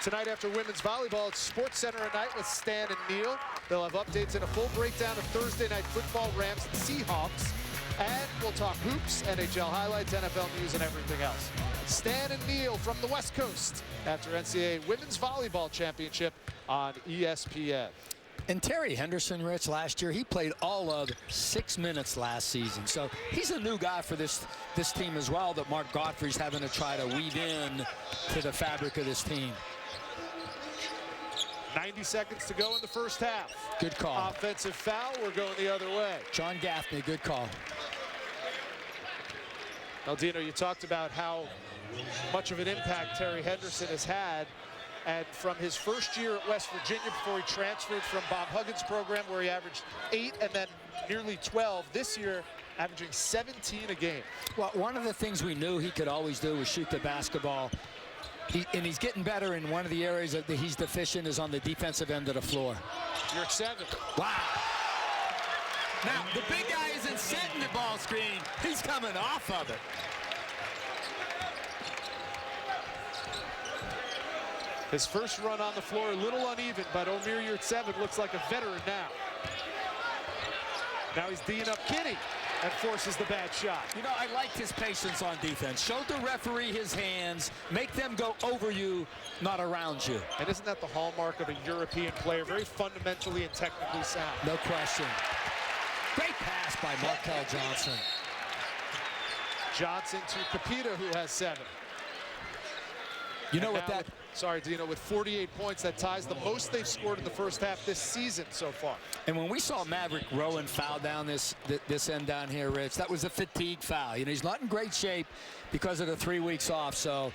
6. Tonight after women's volleyball, it's Sports Center at night with Stan and Neil. They'll have updates and a full breakdown of Thursday night football, Rams and Seahawks. And we'll talk hoops, NHL highlights, NFL news, and everything else. Stan and Neil from the West Coast after NCAA Women's Volleyball Championship on ESPN. And Terry Henderson, Rich, last year, he played all of 6 minutes last season. So he's a new guy for this team as well that Mark Godfrey's having to try to weave in to the fabric of this team. 90 seconds to go in the first half. Good call. Offensive foul. We're going the other way. John Gaffney, good call. Now, Dino, you talked about how much of an impact Terry Henderson has had. And from his first year at West Virginia before he transferred from Bob Huggins' program where he averaged 8 and then nearly 12. This year, averaging 17 a game. Well, one of the things we knew he could always do was shoot the basketball. And he's getting better in one of the areas that he's deficient is on the defensive end of the floor. You're at 7. Wow. Now, the big guy isn't setting the ball screen. He's coming off of it. His first run on the floor, a little uneven, but Omer Yurtseven looks like a veteran now. Now he's D'ing up Kinney and forces the bad shot. You know, I liked his patience on defense. Showed the referee his hands, make them go over you, not around you. And isn't that the hallmark of a European player? Very fundamentally and technically sound. No question. Great pass by Markel Johnson. Johnson to Capita, who has 7. You know what that... Sorry, Dino, with 48 points, that ties the most they've scored in the first half this season so far. And when we saw Maverick Rowan foul down this end down here, Rich, that was a fatigue foul. You know, he's not in great shape because of the 3 weeks off, so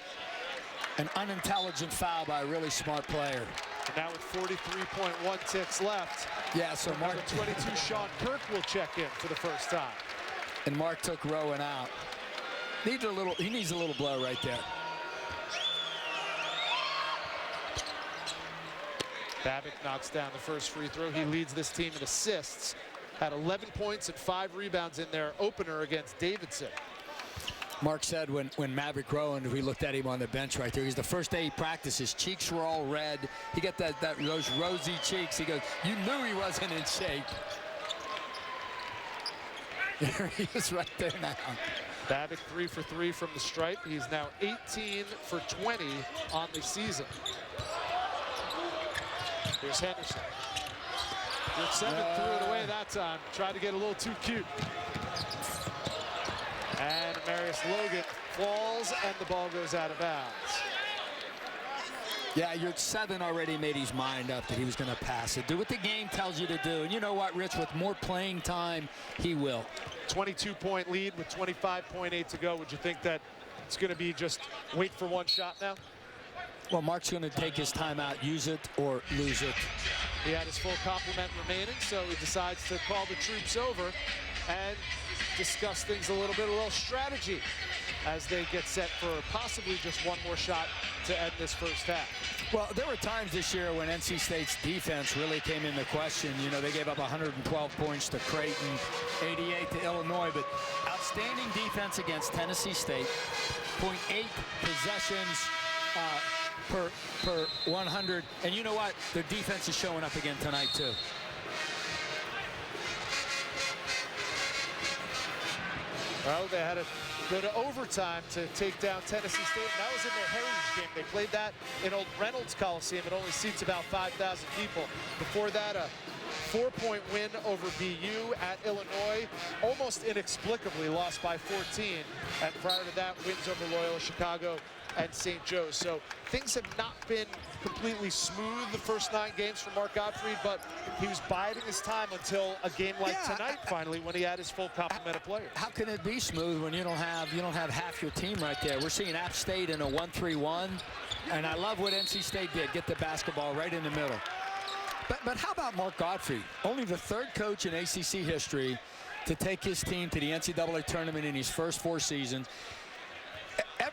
an unintelligent foul by a really smart player. And now with 43.1 ticks left. Yeah, so Mark... Number 22, Sean Kirk will check in for the first time. And Mark took Rowan out. He needs a little blow right there. Babick knocks down the first free throw. He leads this team in assists. Had 11 points and 5 rebounds in their opener against Davidson. Mark said when Maverick Rowan, we looked at him on the bench right there, he's the first day he practiced, his cheeks were all red. He got those rosy cheeks. He goes, you knew he wasn't in shape. There he is right there now. Babick 3 for 3 from the stripe. He's now 18 for 20 on the season. Here's Henderson. Yurtseven threw it away that time. Tried to get a little too cute. And Marius Logan falls, and the ball goes out of bounds. Yeah, Yurtseven already made his mind up that he was going to pass it. Do what the game tells you to do. And you know what, Rich? With more playing time, he will. 22-point lead with 25.8 to go. Would you think that it's going to be just wait for one shot now? Well, Mark's going to take his timeout, use it or lose it. He had his full complement remaining, so he decides to call the troops over and discuss things a little strategy as they get set for possibly just one more shot to end this first half. Well, there were times this year when NC State's defense really came into question. You know, they gave up 112 points to Creighton, 88 to Illinois, but outstanding defense against Tennessee State, 0.8 possessions per 100. And you know what? Their defense is showing up again tonight, too. Well, they had to go to overtime to take down Tennessee State. And that was in their heritage game. They played that in Old Reynolds Coliseum. It only seats about 5,000 people. Before that, a 4-point win over BU at Illinois. Almost inexplicably lost by 14. And prior to that, wins over Loyola Chicago and St. Joe's. So things have not been completely smooth the first 9 games for Mark Gottfried, but he was biding his time until a game like tonight finally when he had his full complement of players. How can it be smooth when you don't have half your team right there? We're seeing App State in a 1-3-1, and I love what NC State did, get the basketball right in the middle. But how about Mark Gottfried? Only the 3rd coach in ACC history to take his team to the NCAA tournament in his first 4 seasons.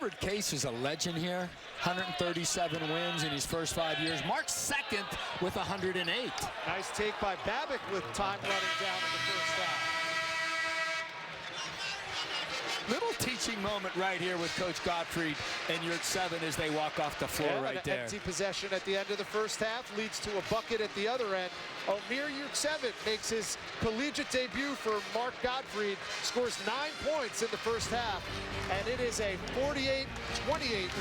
Everett Case is a legend here. 137 wins in his first 5 years. Mark's second with 108. Nice take by Babick with time running down in the first half. Little teaching moment right here with Coach Gottfried and Yurt 7 as they walk off the floor right there. Empty possession at the end of the first half leads to a bucket at the other end. Omer Yurt 7 makes his collegiate debut for Mark Gottfried, scores 9 points in the first half, and it is a 48-28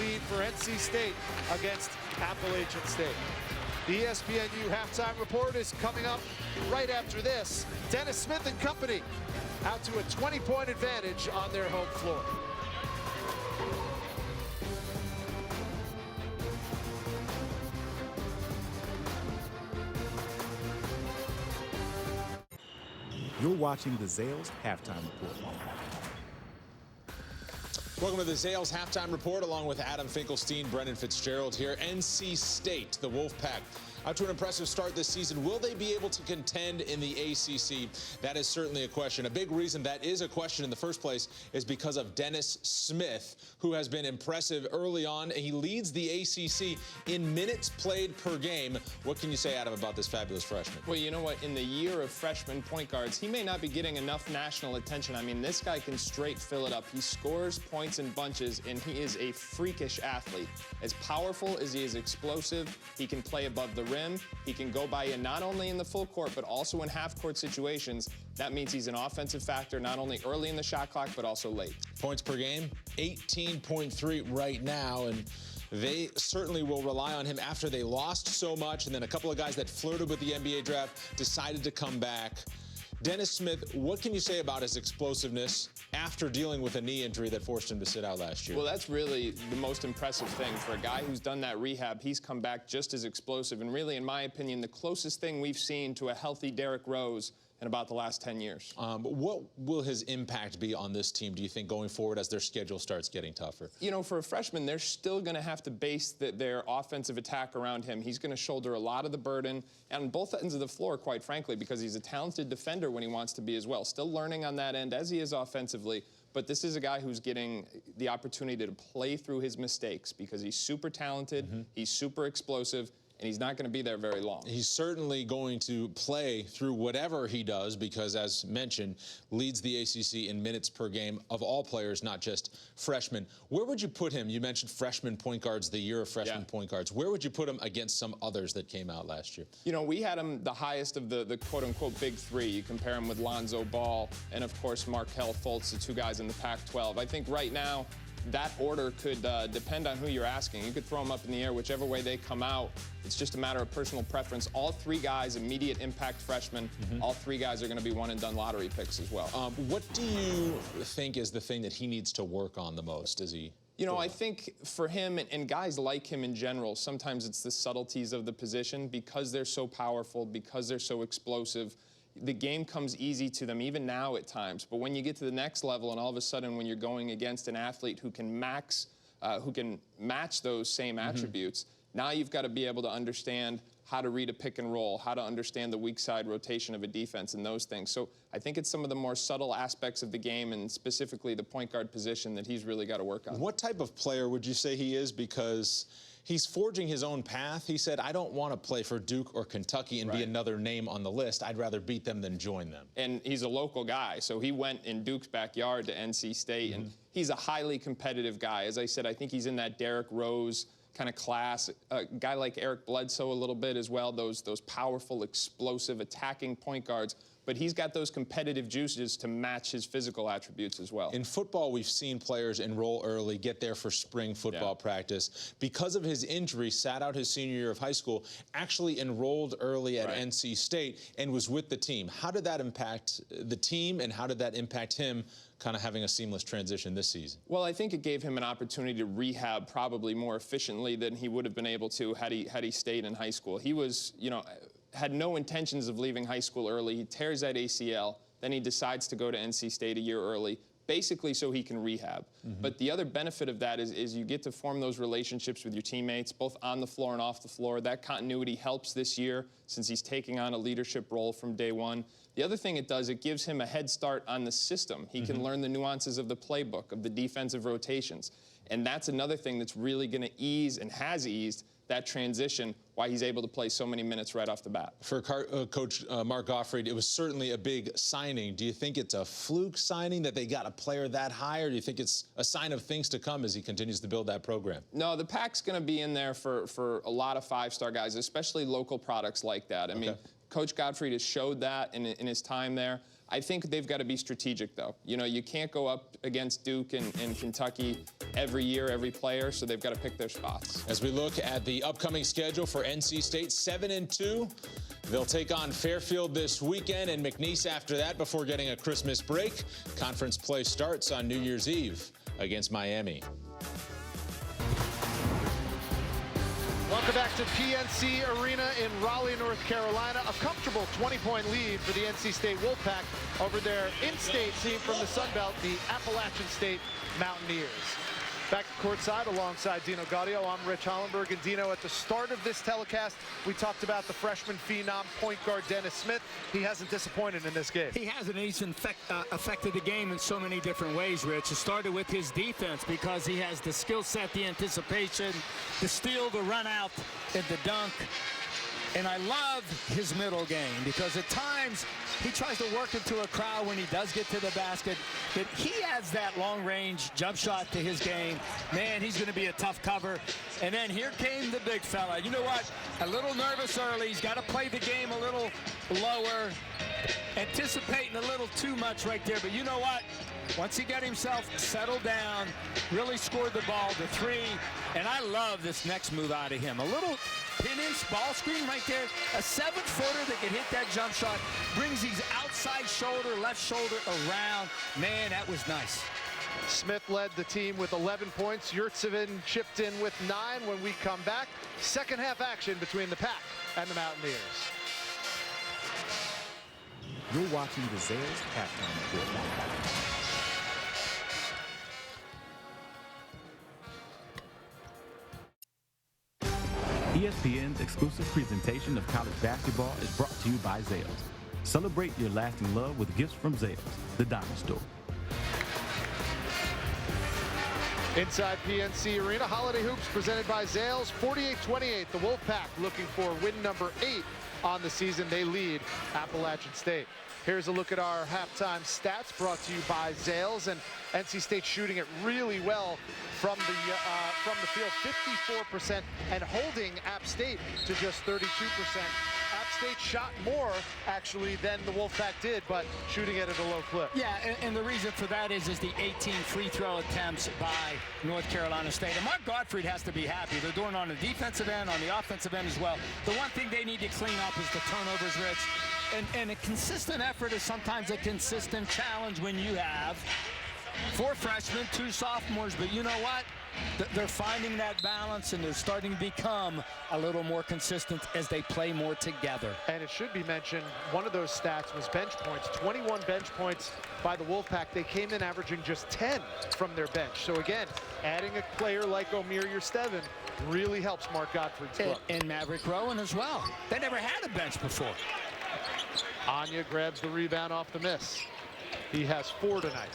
lead for NC State against Appalachian State. The ESPNU halftime report is coming up right after this. Dennis Smith and company out to a 20-point advantage on their home floor. You're watching the Zales Halftime Report. Welcome to the Zales Halftime Report, along with Adam Finkelstein, Brendan Fitzgerald here. NC State, the Wolfpack, out to an impressive start this season. Will they be able to contend in the ACC? That is certainly a question. A big reason that is a question in the first place is because of Dennis Smith, who has been impressive early on. He leads the ACC in minutes played per game. What can you say, Adam, about this fabulous freshman? Well, you know what? In the year of freshman point guards, he may not be getting enough national attention. I mean, this guy can straight fill it up. He scores points in bunches, and he is a freakish athlete. As powerful as he is explosive, he can play above the rim. He can go by you not only in the full court, but also in half-court situations. That means he's an offensive factor, not only early in the shot clock, but also late. Points per game, 18.3 right now, and they certainly will rely on him after they lost so much, and then a couple of guys that flirted with the NBA draft decided to come back. Dennis Smith, what can you say about his explosiveness after dealing with a knee injury that forced him to sit out last year? Well, that's really the most impressive thing. For a guy who's done that rehab, he's come back just as explosive, and really, in my opinion, the closest thing we've seen to a healthy Derrick Rose in about the last 10 years. What will his impact be on this team, do you think, going forward as their schedule starts getting tougher? You know, for a freshman, they're still going to have to base their offensive attack around him. He's going to shoulder a lot of the burden on both ends of the floor, quite frankly, because he's a talented defender when he wants to be as well. Still learning on that end, as he is offensively. But this is a guy who's getting the opportunity to play through his mistakes because he's super talented, he's super explosive, and he's not going to be there very long. He's certainly going to play through whatever he does because, as mentioned, leads the ACC in minutes per game of all players, not just freshmen. Where would you put him? You mentioned freshman point guards, the year of freshman point guards. Where would you put him against some others that came out last year? You know, we had him the highest of the quote-unquote big three. You compare him with Lonzo Ball and, of course, Markelle Fultz, the two guys in the Pac-12. I think right now, that order could depend on who you're asking. You could throw them up in the air whichever way they come out. It's just a matter of personal preference. All three guys, immediate impact freshmen. All three guys are going to be one-and-done lottery picks as well. What do you think is the thing that he needs to work on the most? Is he? You know, I think for him and guys like him in general, sometimes it's the subtleties of the position because they're so powerful, because they're so explosive. The game comes easy to them, even now at times. But when you get to the next level, and all of a sudden when you're going against an athlete who can match those same attributes, now you've got to be able to understand how to read a pick and roll, how to understand the weak side rotation of a defense and those things. So I think it's some of the more subtle aspects of the game and specifically the point guard position that he's really got to work on. What type of player would you say he is? Because he's forging his own path. He said, I don't want to play for Duke or Kentucky and be another name on the list. I'd rather beat them than join them. And he's a local guy, so he went in Duke's backyard to NC State, and he's a highly competitive guy. As I said, I think he's in that Derrick Rose kind of class. A guy like Eric Bledsoe a little bit as well, those powerful, explosive, attacking point guards. But he's got those competitive juices to match his physical attributes as well. In football, we've seen players enroll early, get there for spring football practice. Because of his injury, sat out his senior year of high school, actually enrolled early at NC State and was with the team. How did that impact the team, and how did that impact him kind of having a seamless transition this season? Well, I think it gave him an opportunity to rehab probably more efficiently than he would have been able to had he stayed in high school. He was, you know, had no intentions of leaving high school early. He tears that ACL, then he decides to go to NC State a year early. basically so he can rehab. But the other benefit of that is you get to form those relationships with your teammates, both on the floor and off the floor. That continuity helps this year since he's taking on a leadership role from day one. The other thing it does, it gives him a head start on the system. He can learn the nuances of the playbook, of the defensive rotations. And that's another thing that's really going to ease and has eased that transition, why he's able to play so many minutes right off the bat. For Coach Mark Gottfried, it was certainly a big signing. Do you think it's a fluke signing that they got a player that high, or do you think it's a sign of things to come as he continues to build that program? No, the Pack's going to be in there for a lot of five-star guys, especially local products like that. I mean, Coach Gottfried has showed that in his time there. I think they've got to be strategic, though. You know, you can't go up against Duke and Kentucky every year, every player, so they've got to pick their spots. As we look at the upcoming schedule for NC State, 7-2. They'll take on Fairfield this weekend and McNeese after that before getting a Christmas break. Conference play starts on New Year's Eve against Miami. Welcome back to PNC Arena in Raleigh, North Carolina. A comfortable 20-point lead for the NC State Wolfpack over their in-state team from the Sun Belt, the Appalachian State Mountaineers. Back courtside alongside Dino Gaudio, I'm Rich Hollenberg. And Dino, at the start of this telecast, we talked about the freshman phenom point guard Dennis Smith. He hasn't disappointed in this game. He hasn't. He's affected the game in so many different ways, Rich. It started with his defense because he has the skill set, the anticipation, the steal, the run out, and the dunk. And I love his middle game because at times he tries to work into a crowd when he does get to the basket. But he adds that long-range jump shot to his game. Man, he's going to be a tough cover. And then here came the big fella. You know what? A little nervous early. He's got to play the game a little lower, anticipating a little too much right there. But you know what? Once he got himself settled down, really scored the ball to three. And I love this next move out of him. A little pin-in ball screen right there. A 7-footer that can hit that jump shot. Brings his outside shoulder, left shoulder around. Man, that was nice. Smith led the team with 11 points. Yurtsevin chipped in with 9 when we come back. Second half action between the Pack and the Mountaineers. You're watching the Zales halftime report. ESPN's exclusive presentation of college basketball is brought to you by Zales. Celebrate your lasting love with gifts from Zales, the Diamond Store. Inside PNC Arena, Holiday Hoops presented by Zales. 48-28, the Wolfpack looking for win number 8 on the season. They lead Appalachian State. Here's a look at our halftime stats brought to you by Zales, and NC State shooting it really well from the field, 54%, and holding App State to just 32%. App State shot more, actually, than the Wolfpack did, but shooting it at a low clip. Yeah, and the reason for that is the 18 free throw attempts by North Carolina State. And Mark Gottfried has to be happy. They're doing it on the defensive end, on the offensive end as well. The one thing they need to clean up is the turnovers, Rich. And a consistent effort is sometimes a consistent challenge when you have 4 freshmen, 2 sophomores. But you know what? They're finding that balance, and they're starting to become a little more consistent as they play more together. And it should be mentioned, one of those stats was bench points. 21 bench points by the Wolfpack. They came in averaging just 10 from their bench. So again, adding a player like Omer Yurtsevin really helps Mark Gottfried's club. And Maverick Rowan as well. They never had a bench before. Anya grabs the rebound off the miss. He has 4 tonight.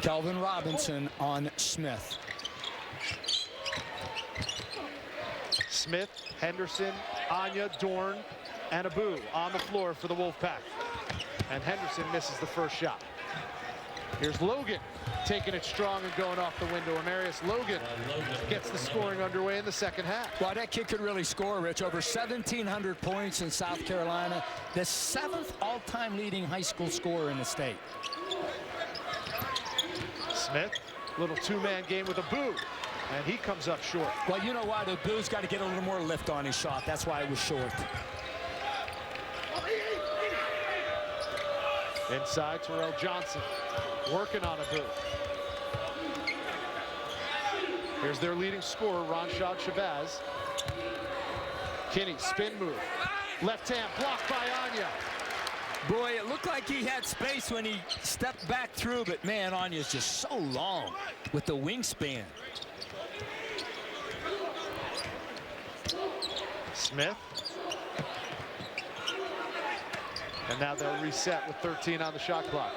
Kelvin Robinson on Smith. Smith, Henderson, Anya, Dorn, and Abu on the floor for the Wolfpack. And Henderson misses the first shot. Here's Logan taking it strong and going off the window. Amarius Logan gets the scoring underway in the second half. Well, that kid could really score, Rich. Over 1,700 points in South Carolina. The 7th all-time leading high school scorer in the state. Smith, little 2-man game with Abu, and he comes up short. Well, you know what? Abu's got to get a little more lift on his shot. That's why it was short. Inside, Terrell Johnson working on Abu. Here's their leading scorer, Ronshad Shabazz. Kinney, spin move. Left hand blocked by Anya. Boy, it looked like he had space when he stepped back through, but man, Anya's just so long with the wingspan. Smith. And now they'll reset with 13 on the shot clock.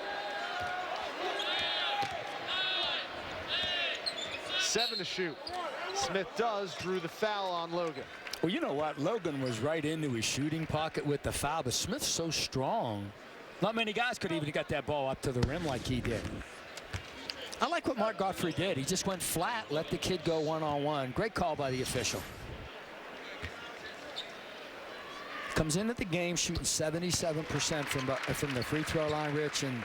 7 to shoot. Smith drew the foul on Logan. Well, you know what? Logan was right into his shooting pocket with the foul, but Smith's so strong. Not many guys could even get that ball up to the rim like he did. I like what Mark Godfrey did. He just went flat, let the kid go one-on-one. Great call by the official. Comes into the game shooting 77% from the free throw line, Rich. And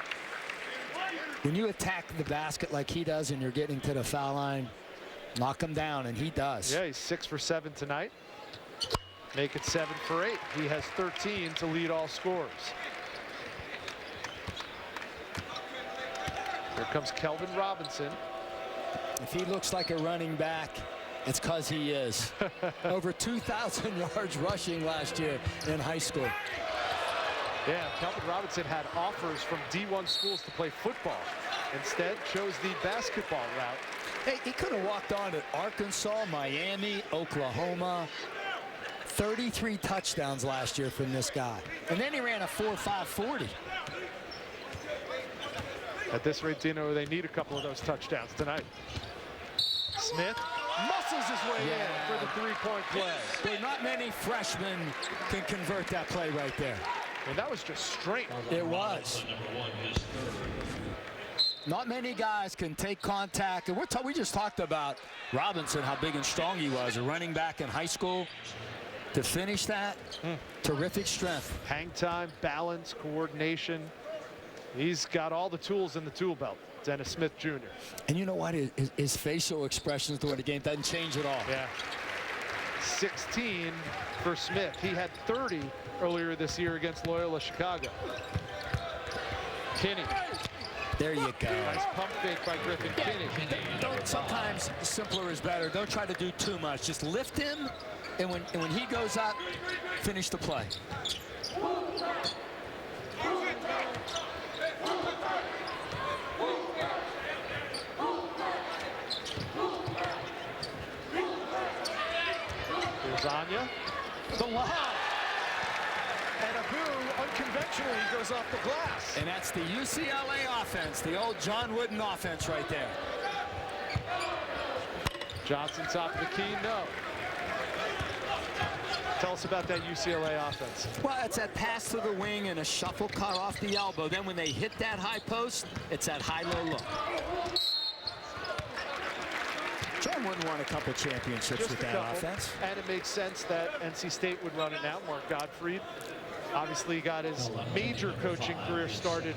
when you attack the basket like he does and you're getting to the foul line, knock him down, and he does. Yeah, he's 6 for 7 tonight. Make it 7 for 8. He has 13 to lead all scorers. Here comes Kelvin Robinson. If he looks like a running back, it's because he is. Over 2,000 yards rushing last year in high school. Yeah, Kelvin Robinson had offers from D1 schools to play football. Instead, chose the basketball route. Hey, he could have walked on at Arkansas, Miami, Oklahoma. 33 touchdowns last year from this guy. And then he ran a 4.5 40. At this rate, Dino, they need a couple of those touchdowns tonight. Smith muscles his way in for the three-point play. But not many freshmen can convert that play right there. And that was just straight. It was. Not many guys can take contact. And we just talked about Robinson, how big and strong he was, a running back in high school. To finish that, terrific strength. Hang time, balance, coordination. He's got all the tools in the tool belt. Dennis Smith Jr. And you know what? His facial expressions during the game doesn't change at all. Yeah. 16 for Smith. He had 30 earlier this year against Loyola Chicago. Kinney. There you go. Nice pump fake by Griffin Kinney. Sometimes simpler is better. Don't try to do too much. Just lift him, and when he goes up, finish the play. Here's Anya. The lob. And Abu, unconventionally, goes off the glass. And that's the UCLA offense, the old John Wooden offense right there. Johnson top of the key, no. Tell us about that UCLA offense. Well, it's that pass to the wing and a shuffle cut off the elbow. Then when they hit that high post, it's that high-low look. John Wooden won a couple championships with that offense. And it makes sense that NC State would run it now. Mark Gottfried obviously got his major coaching career started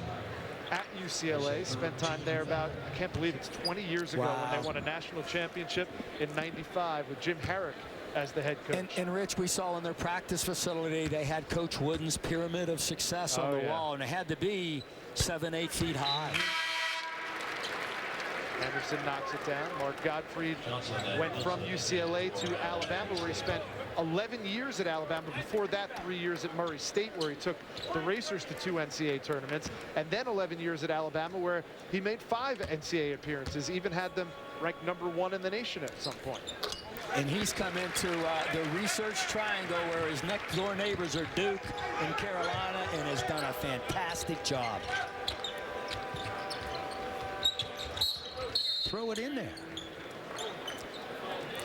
at UCLA. Spent time there about, I can't believe it's 20 years ago when they won a national championship in '95 with Jim Herrick as the head coach. And Rich, we saw in their practice facility, they had Coach Wooden's pyramid of success on the wall, and it had to be 7, 8 feet high. Anderson knocks it down. Mark Gottfried went from UCLA to Alabama, where he spent 11 years at Alabama. Before that, 3 years at Murray State, where he took the Racers to 2 NCAA tournaments. And then 11 years at Alabama, where he made 5 NCAA appearances, even had them ranked #1 in the nation at some point. And he's come into the research triangle where his next door neighbors are Duke and Carolina, and has done a fantastic job. Throw it in there.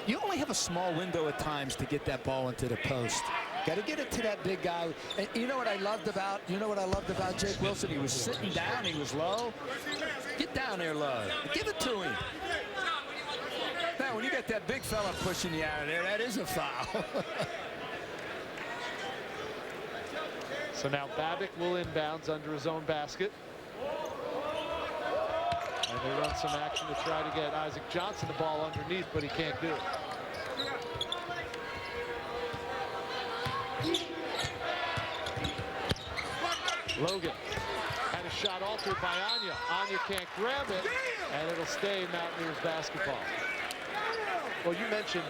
You only have a small window at times to get that ball into the post. Got to get it to that big guy. And you know what I loved about Jake Wilson? He was sitting down, he was low. Get down there low. Give it to him. Now, when you get that big fella pushing you out of there, that is a foul. So now Babick will inbounds under his own basket. And they run some action to try to get Isaac Johnson the ball underneath, but he can't do it. Logan had a shot altered by Anya. Anya can't grab it, and it'll stay Mountaineers basketball. Well, you mentioned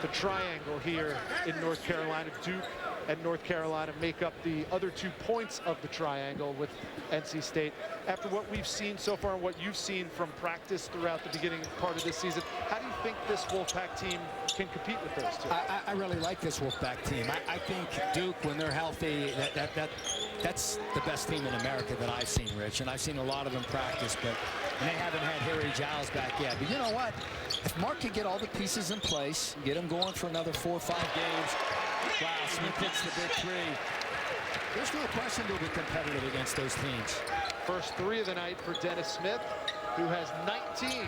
the triangle here in North Carolina, Duke, and North Carolina make up the other 2 points of the triangle with NC State. After what we've seen so far and what you've seen from practice throughout the beginning part of this season, how do you think this Wolfpack team can compete with those two? I really like this Wolfpack team. I think Duke, when they're healthy, that's the best team in America that I've seen, Rich. And I've seen a lot of them practice, but and they haven't had Harry Giles back yet. But you know what? If Mark can get all the pieces in place, get him going for another 4 or 5 games, wow, Smith hits the big 3. There's no question they'll be competitive against those teams. First 3 of the night for Dennis Smith, who has 19.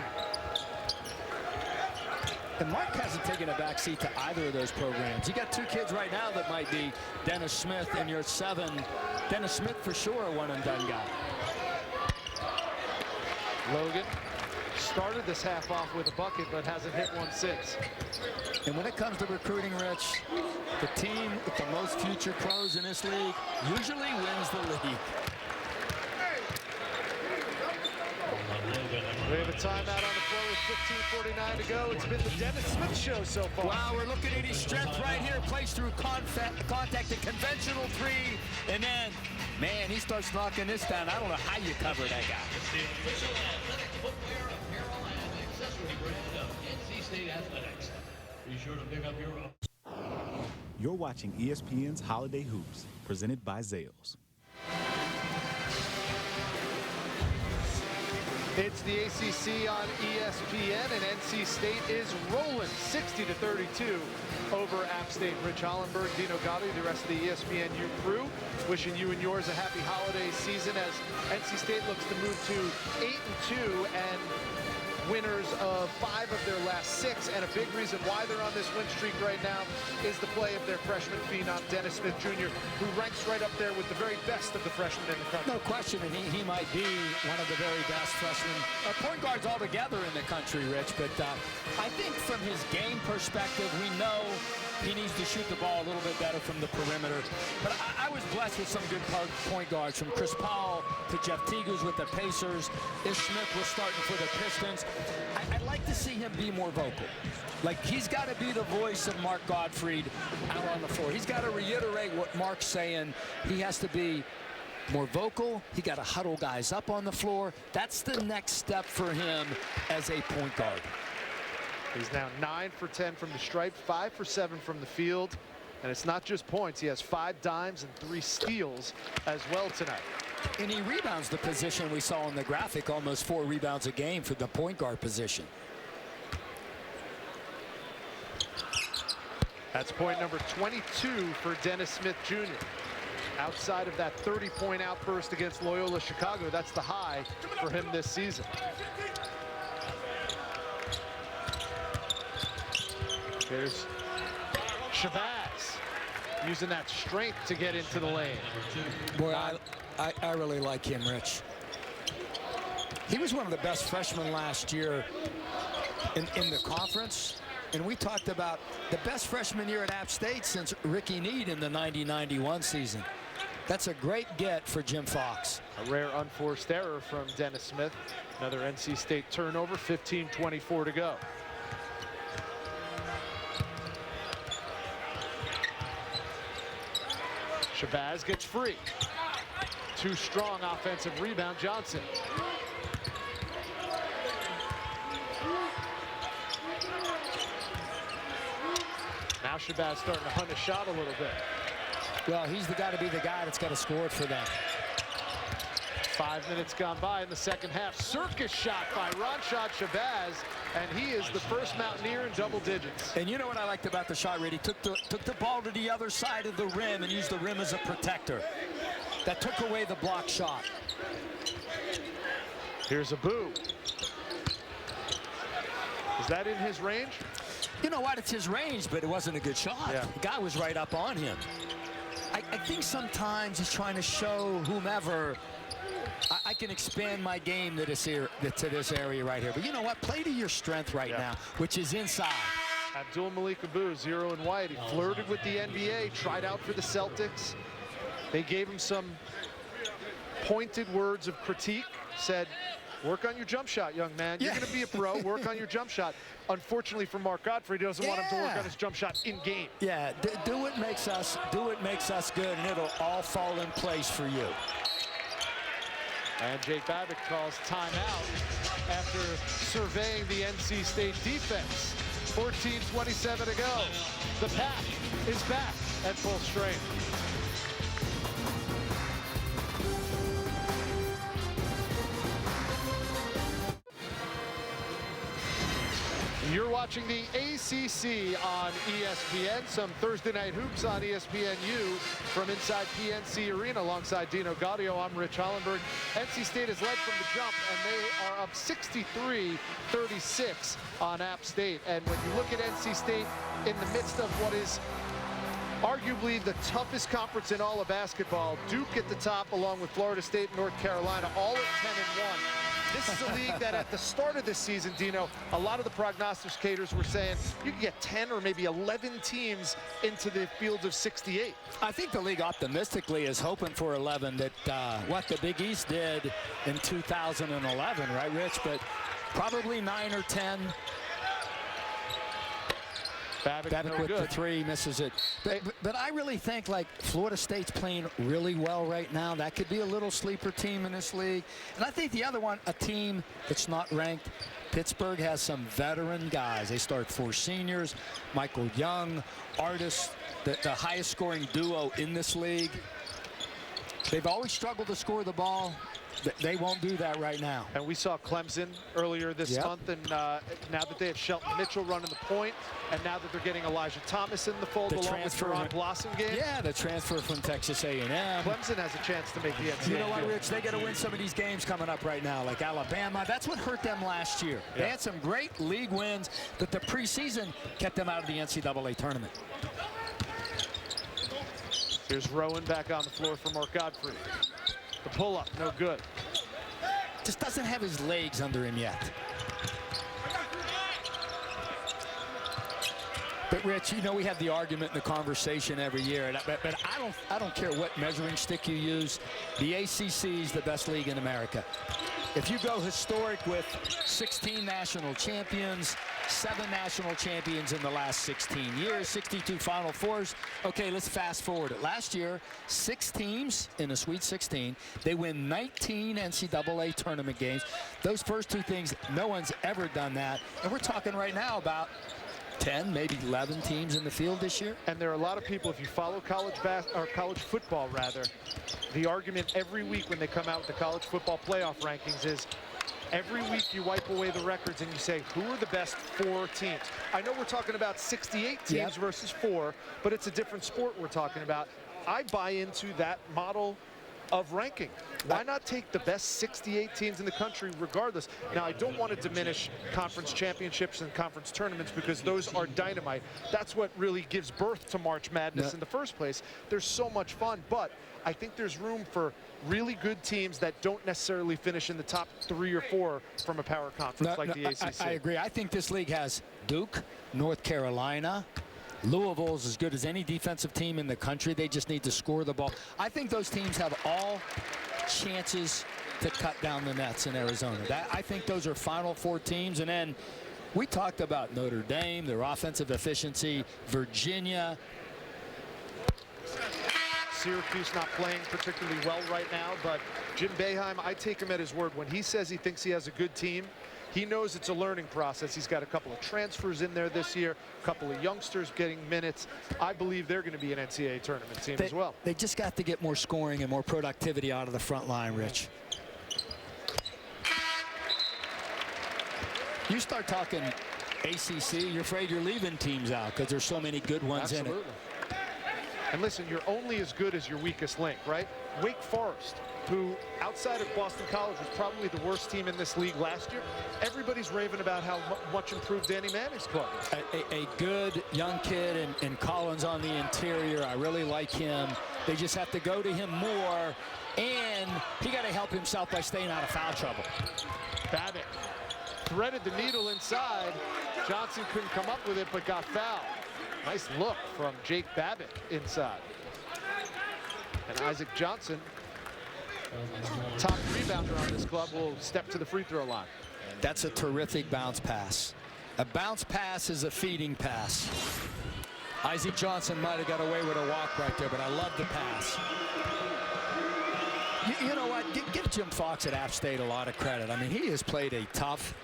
And Mark hasn't taken a backseat to either of those programs. You got 2 kids right now that might be Dennis Smith and your 7. Dennis Smith for sure, a one-and-done guy. Logan started this half off with a bucket, but hasn't hit one since. And when it comes to recruiting, Rich, the team with the most future pros in this league usually wins the league. We have a timeout on the floor with 15:49 to go. It's been the Dennis Smith show so far. Wow, we're looking at his strength right here. Plays through contact, a conventional 3, and then, man, he starts knocking this down. I don't know how you cover that guy. It's the official athletic footwear, apparel, and accessory brand of NC State Athletics. Be sure to pick up your own. You're watching ESPN's Holiday Hoops, presented by Zales. It's the ACC on ESPN, and NC State is rolling 60-32 over App State. Rich Hollenberg, Dino Gotti, the rest of the ESPNU crew, wishing you and yours a happy holiday season as NC State looks to move to 8-2 and winners of 5 of their last 6, and a big reason why they're on this win streak right now is the play of their freshman phenom, Dennis Smith Jr., who ranks right up there with the very best of the freshmen in the country. No question, and he might be one of the very best freshmen point guards altogether in the country, Rich. But I think from his game perspective, we know he needs to shoot the ball a little bit better from the perimeter. But I was blessed with some good point guards, from Chris Powell to Jeff Teagues with the Pacers. Ish Smith was starting for the Pistons. I'd like to see him be more vocal. Like, he's got to be the voice of Mark Gottfried out on the floor. He's got to reiterate what Mark's saying. He has to be more vocal. He got to huddle guys up on the floor. That's the next step for him as a point guard. He's now 9 for 10 from the stripe, 5 for 7 from the field. And it's not just points. He has 5 dimes and 3 steals as well tonight. And he rebounds the position we saw in the graphic, almost 4 rebounds a game for the point guard position. That's point number 22 for Dennis Smith Jr. Outside of that 30-point outburst against Loyola Chicago, that's the high for him this season. Here's Shabazz using that strength to get into the lane. Boy, I really like him, Rich. He was one of the best freshmen last year in the conference. And we talked about the best freshman year at App State since Ricky Need in the 90-91 season. That's a great get for Jim Fox. A rare unforced error from Dennis Smith. Another NC State turnover, 15:24 to go. Shabazz gets free. Too strong offensive rebound, Johnson. Now Shabazz starting to hunt a shot a little bit. Well, he's got to be the guy that's got to score for them. 5 minutes gone by in the second half. Circus shot by Ronshad Shabazz, and he is the first Mountaineer in double digits. And you know what I liked about the shot, Reed? He took the ball to the other side of the rim and used the rim as a protector. That took away the block shot. Here's a boo. Is that in his range? You know what? It's his range, but it wasn't a good shot. Yeah. The guy was right up on him. I think sometimes he's trying to show whomever I can expand my game to this area right here. But you know what? Play to your strength right now, which is inside. Abdul Malik Abu, 0 and white. He flirted with the NBA, tried out for the Celtics. They gave him some pointed words of critique, said Work on your jump shot, young man. You're going to be a pro. Work on your jump shot. Unfortunately for Mark Godfrey, he doesn't want him to work on his jump shot in game. Yeah, do what makes us good, and it'll all fall in place for you. And Jake Babbitt calls timeout after surveying the NC State defense. 14:27 to go. The Pack is back at full strength. You're watching the ACC on ESPN. Some Thursday Night Hoops on ESPNU from inside PNC Arena alongside Dino Gaudio. I'm Rich Hollenberg. NC State has led from the jump, and they are up 63-36 on App State. And when you look at NC State in the midst of what is arguably the toughest conference in all of basketball, Duke at the top along with Florida State and North Carolina, all at 10-1. This is a league that at the start of this season, Dino, a lot of the prognosticators were saying you can get 10 or maybe 11 teams into the field of 68. I think the league optimistically is hoping for 11, that what the Big East did in 2011, right, Rich? But probably 9 or 10. Babbitt with the three, misses it. But I really think, like, Florida State's playing really well right now. That could be a little sleeper team in this league. And I think the other one, a team that's not ranked, Pittsburgh has some veteran guys. They start 4 seniors, Michael Young, Artis, the highest scoring duo in this league. They've always struggled to score the ball. They won't do that right now. And we saw Clemson earlier this month, and now that they have Shelton Mitchell running the point, and now that they're getting Elijah Thomas in the fold along with Jerron Blossomgame. Yeah, the transfer from Texas A&M. Clemson has a chance to make the NCAA. You know what, Rich? They got to win some of these games coming up right now, like Alabama. That's what hurt them last year. They had some great league wins, but the preseason kept them out of the NCAA tournament. Here's Rowan back on the floor for Mark Godfrey. The pull-up, no good. Just doesn't have his legs under him yet. But Rich, you know we have the argument and the conversation every year, but I don't care what measuring stick you use. The ACC is the best league in America. If you go historic with 16 national champions, 7 national champions in the last 16 years, 62 Final Fours. Okay, let's fast forward it. Last year, 6 teams in the Sweet 16. They win 19 NCAA tournament games. Those first 2 things, no one's ever done that. And we're talking right now about 10, maybe 11 teams in the field this year. And there are a lot of people, if you follow college football rather, the argument every week when they come out with the college football playoff rankings is every week you wipe away the records and you say, who are the best 4 teams? I know we're talking about 68 teams versus 4, but it's a different sport we're talking about. I buy into that model of ranking. Why not take the best 68 teams in the country regardless? Now, I don't want to diminish conference championships and conference tournaments because those are dynamite. That's what really gives birth to March Madness in the first place. There's so much fun, but I think there's room for really good teams that don't necessarily finish in the top 3 or 4 from a power conference like the ACC. I agree. I think this league has Duke, North Carolina, Louisville's as good as any defensive team in the country. They just need to score the ball. I think those teams have all chances to cut down the nets in Arizona. I think those are Final Four teams. And then we talked about Notre Dame, their offensive efficiency, Virginia. Syracuse not playing particularly well right now, but Jim Boeheim, I take him at his word. When he says he thinks he has a good team, he knows it's a learning process. He's got a couple of transfers in there this year, a couple of youngsters getting minutes. I believe they're going to be an NCAA tournament team as well. They just got to get more scoring and more productivity out of the front line, Rich. You start talking ACC, you're afraid you're leaving teams out because there's so many good ones in it. And listen, you're only as good as your weakest link, right? Wake Forest, who outside of Boston College was probably the worst team in this league last year. Everybody's raving about how much improved Danny Manning's club is. A good young kid and Collins on the interior. I really like him. They just have to go to him more, and he got to help himself by staying out of foul trouble. Babbitt threaded the needle inside. Johnson couldn't come up with it, but got fouled. Nice look from Jake Babbitt inside. And Isaac Johnson top rebounder on this club, will step to the free throw line. That's a terrific bounce pass. A bounce pass is a feeding pass. Isaac Johnson might have got away with a walk right there, but I love the pass. You know what? Give Jim Fox at App State a lot of credit. I mean, he has played a tough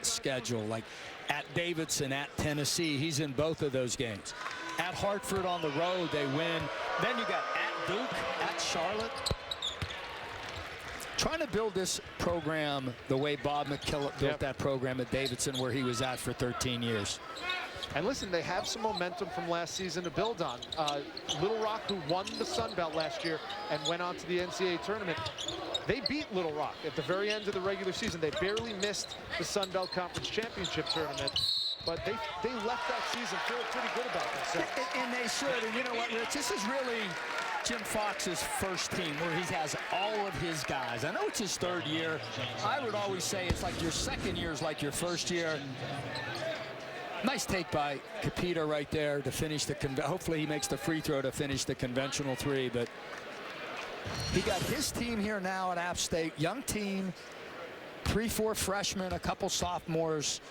schedule. Like at Davidson, at Tennessee, he's in both of those games. At Hartford on the road, they win. Then you got at Duke, at Charlotte. Trying to build this program the way Bob McKillop built that program at Davidson, where he was at for 13 years. And listen, they have some momentum from last season to build on. Little Rock, who won the Sun Belt last year and went on to the NCAA tournament, they beat Little Rock at the very end of the regular season. They barely missed the Sun Belt Conference Championship tournament, but they left that season feeling pretty good about themselves. And they should. And you know what, Rich? This is really Jim Fox's first team, where he has all of his guys. I know it's his third year. I would always say it's like your second year is like your first year. Nice take by Capita right there to finish the hopefully he makes the free throw to finish the conventional three, but he got his team here now at App State. Young team, 3-4 freshmen, a couple sophomores.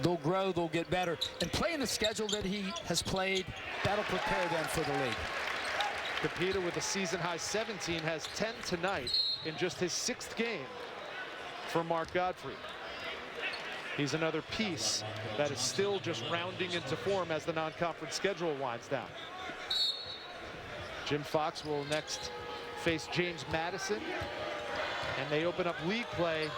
They'll grow, they'll get better. And playing the schedule that he has played, that'll prepare them for the league. Capita with a season-high 17 has 10 tonight in just his 6th game for Mark Godfrey. He's another piece that is still just rounding into form as the non-conference schedule winds down. Jim Fox will next face James Madison, and they open up league play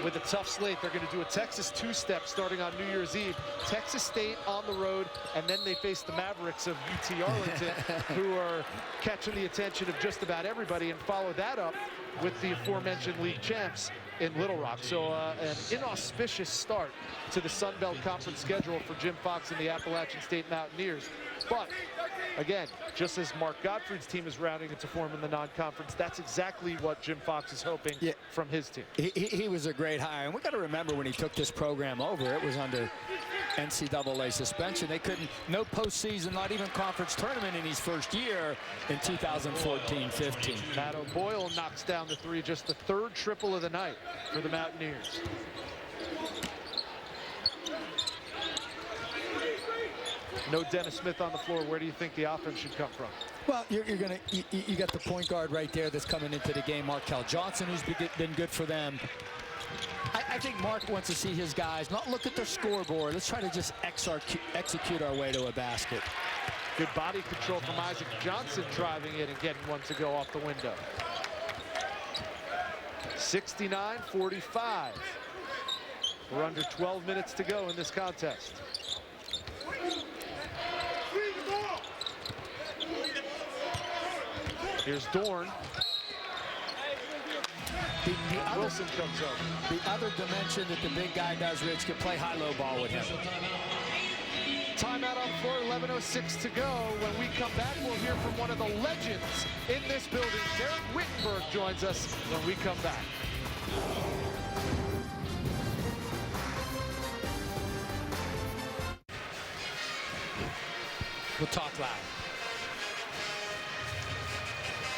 with a tough slate. They're going to do a Texas two-step starting on New Year's Eve. Texas State on the road, and then they face the Mavericks of UT Arlington, who are catching the attention of just about everybody, and follow that up with the aforementioned league champs in Little Rock. So an inauspicious start to the Sun Belt Conference schedule for Jim Fox and the Appalachian State Mountaineers. But again, just as Mark Godfrey's team is rounding into form in the non-conference, that's exactly what Jim Fox is hoping from his team. He was a great hire, and we got to remember when he took this program over, it was under NCAA suspension. They couldn't, no postseason, not even conference tournament in his first year in 2014-15. Matt O'Boyle knocks down the three, just the 3rd triple of the night for the Mountaineers. No Dennis Smith on the floor. Where do you think the offense should come from? Well, you got the point guard right there that's coming into the game, Markel Johnson, who's been good for them. I think Mark wants to see his guys not look at their scoreboard. Let's try to just execute our way to a basket. Good body control from Isaac Johnson, driving it and getting one to go off the window. 69-45. We're under 12 minutes to go in this contest. Here's Dorn. Wilson comes over. The other dimension that the big guy does, Rich, can play high-low ball with him. Timeout on the floor, 11:06 to go. When we come back, we'll hear from one of the legends in this building. Derek Wittenberg joins us when we come back. We'll talk loud.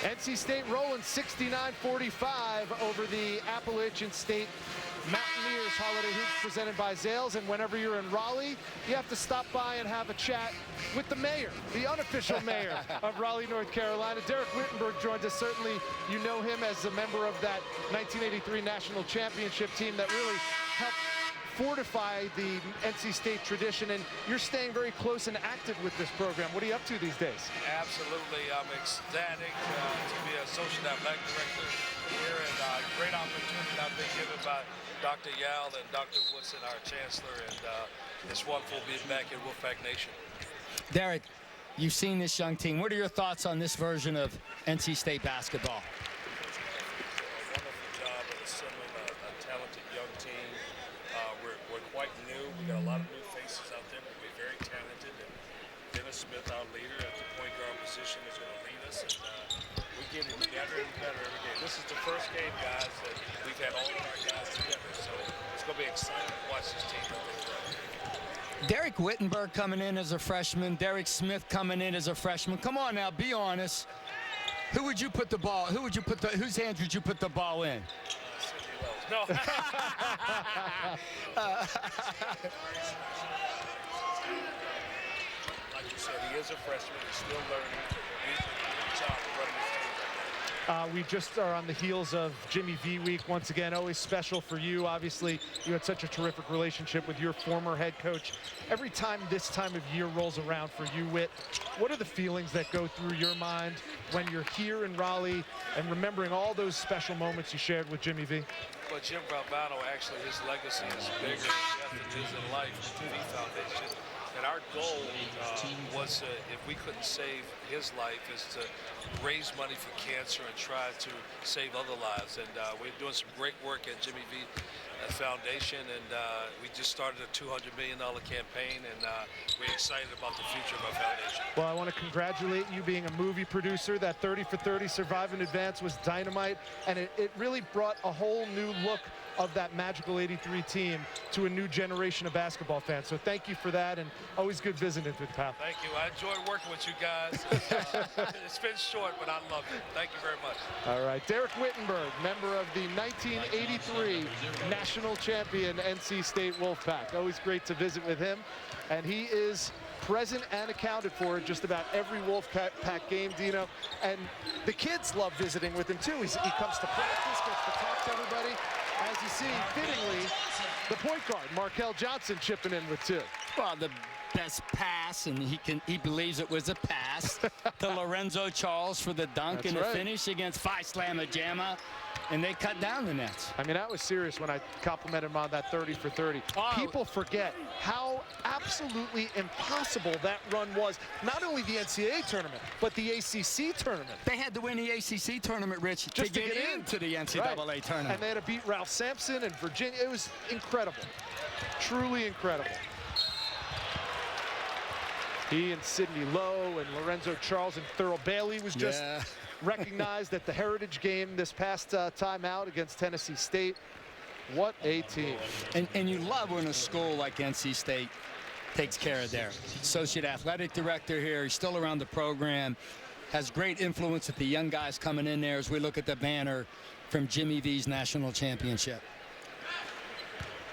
NC State rolling 69-45 over the Appalachian State Mountaineers. Holiday Hoops presented by Zales. And whenever you're in Raleigh, you have to stop by and have a chat with the mayor, the unofficial mayor of Raleigh, North Carolina. Derek Wittenberg joins us. Certainly you know him as a member of that 1983 national championship team that really helped fortify the NC State tradition, and you're staying very close and active with this program. What are you up to these days? Absolutely. I'm ecstatic to be associate athletic director here, and great opportunity I've been given by Dr. Yal and Dr. Woodson, our chancellor, and it's wonderful being back in Wolfpack Nation. Derek, you've seen this young team. What are your thoughts on this version of NC State basketball? Wonderful job of assembling a talented young team. We're quite new. We got a lot of new faces out there, but we're very talented. And Dennis Smith, our leader at the point guard position, is going to lead us. And we're getting better and better every day. This is the first game, guys, that we've had all of our guys together. So it's going to be exciting to watch this team. Derek Wittenberg coming in as a freshman. Derek Smith coming in as a freshman. Come on now, be honest. Who would you put the ball? Whose hands would you put the ball in? No. Like you said, he is a freshman. He's still learning. He's a good job running his team right now. We just are on the heels of Jimmy V week. Once again, always special for you. Obviously, you had such a terrific relationship with your former head coach. Every time this time of year rolls around for you, Whit, what are the feelings that go through your mind when you're here in Raleigh and remembering all those special moments you shared with Jimmy V? Well, Jim Valvano, actually, his legacy is bigger than death and his in life, the V Foundation. And our goal was, if we couldn't save his life, is to raise money for cancer and try to save other lives. And we're doing some great work at Jimmy V Foundation, and we just started a $200 million campaign, and we're excited about the future of our foundation. Well, I want to congratulate you being a movie producer. That 30 for 30 Survive and Advance was dynamite, and it really brought a whole new look of that magical 83 team to a new generation of basketball fans. So thank you for that, and always good visiting with you, pal. Thank you. I enjoyed working with you guys. It's been short, but I love it. Thank you very much. All right, Derek Wittenberg, member of the 1983 national champion NC State Wolfpack. Always great to visit with him, and he is present and accounted for at just about every Wolfpack game, Dino. And the kids love visiting with him, too. He comes to practice, gets to talk to everybody. As you see, fittingly, the point guard, Markel Johnson, chipping in with two. Well, the best pass, and he believes it was a pass to Lorenzo Charles for the dunk and the finish against Phi Slamma Jamma, and they cut down the nets. I mean, that was serious when I complimented him on that 30 for 30. People forget how absolutely impossible that run was. Not only the NCAA tournament, but the ACC tournament. They had to win the ACC tournament, Rich, just to get into the NCAA tournament. And they had to beat Ralph Sampson and Virginia. It was incredible, truly incredible. He and Sidney Lowe and Lorenzo Charles and Thurl Bailey was just recognized at the Heritage game this past time out against Tennessee State. What a team. And you love when a school like NC State takes care of their associate athletic director here. He's still around the program, has great influence with the young guys coming in there as we look at the banner from Jimmy V's national championship.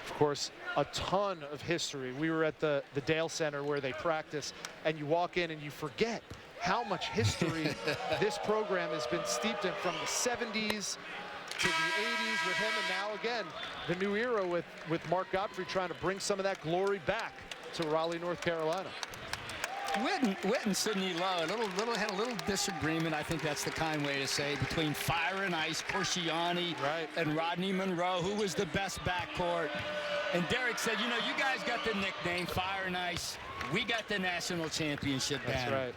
Of course, a ton of history. We were at the Dale Center where they practice, and you walk in and you forget how much history this program has been steeped in, from the 70s to the 80s with him, and now again the new era with Mark Godfrey trying to bring some of that glory back to Raleigh, North Carolina. Whit and Sidney Lowe had a little disagreement, I think that's the kind way to say, between Fire and Ice, Corciani and Rodney Monroe, who was the best backcourt. And Derek said, you know, you guys got the nickname Fire and Ice. We got the national championship banner. That's right.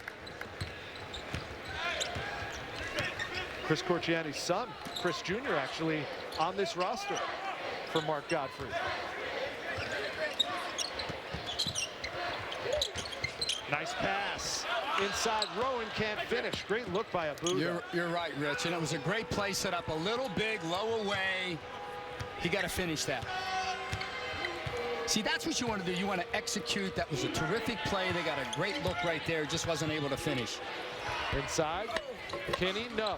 Chris Corciani's son, Chris Jr., actually on this roster for Mark Godfrey. Nice pass. Inside, Rowan can't finish. Great look by Abu. You're right, Rich. And it was a great play set up. A little big, low away. You got to finish that. See, that's what you want to do. You want to execute. That was a terrific play. They got a great look right there. Just wasn't able to finish. Inside, Kinney, no.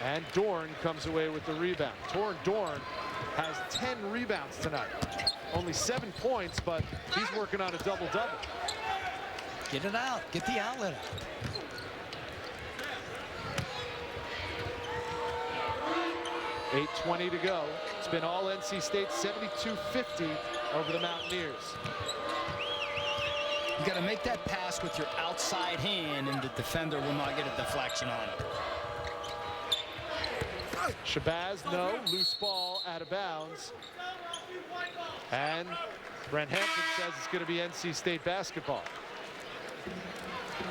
And Dorn comes away with the rebound. Dorn has 10 rebounds tonight. Only 7 points, but he's working on a double-double. Get it out. Get the outlet out. .820 to go. It's been all NC State, 72-50 over the Mountaineers. You got to make that pass with your outside hand, and the defender will not get a deflection on it. Shabazz, no. Loose ball out of bounds. And Brent Hampton says it's going to be NC State basketball.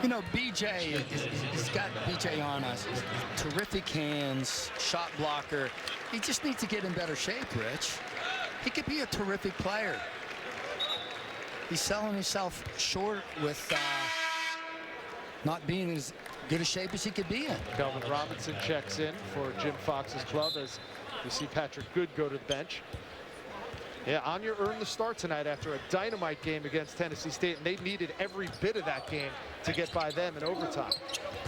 You know, BJ has got BJ on us. Terrific hands, shot blocker. He just needs to get in better shape, Rich. He could be a terrific player. He's selling himself short with not being as good a shape as he could be in. Kelvin Robinson checks in for Jim Fox's club as we see Patrick Good go to the bench. Yeah, Anya earned the start tonight after a dynamite game against Tennessee State, and they needed every bit of that game to get by them in overtime.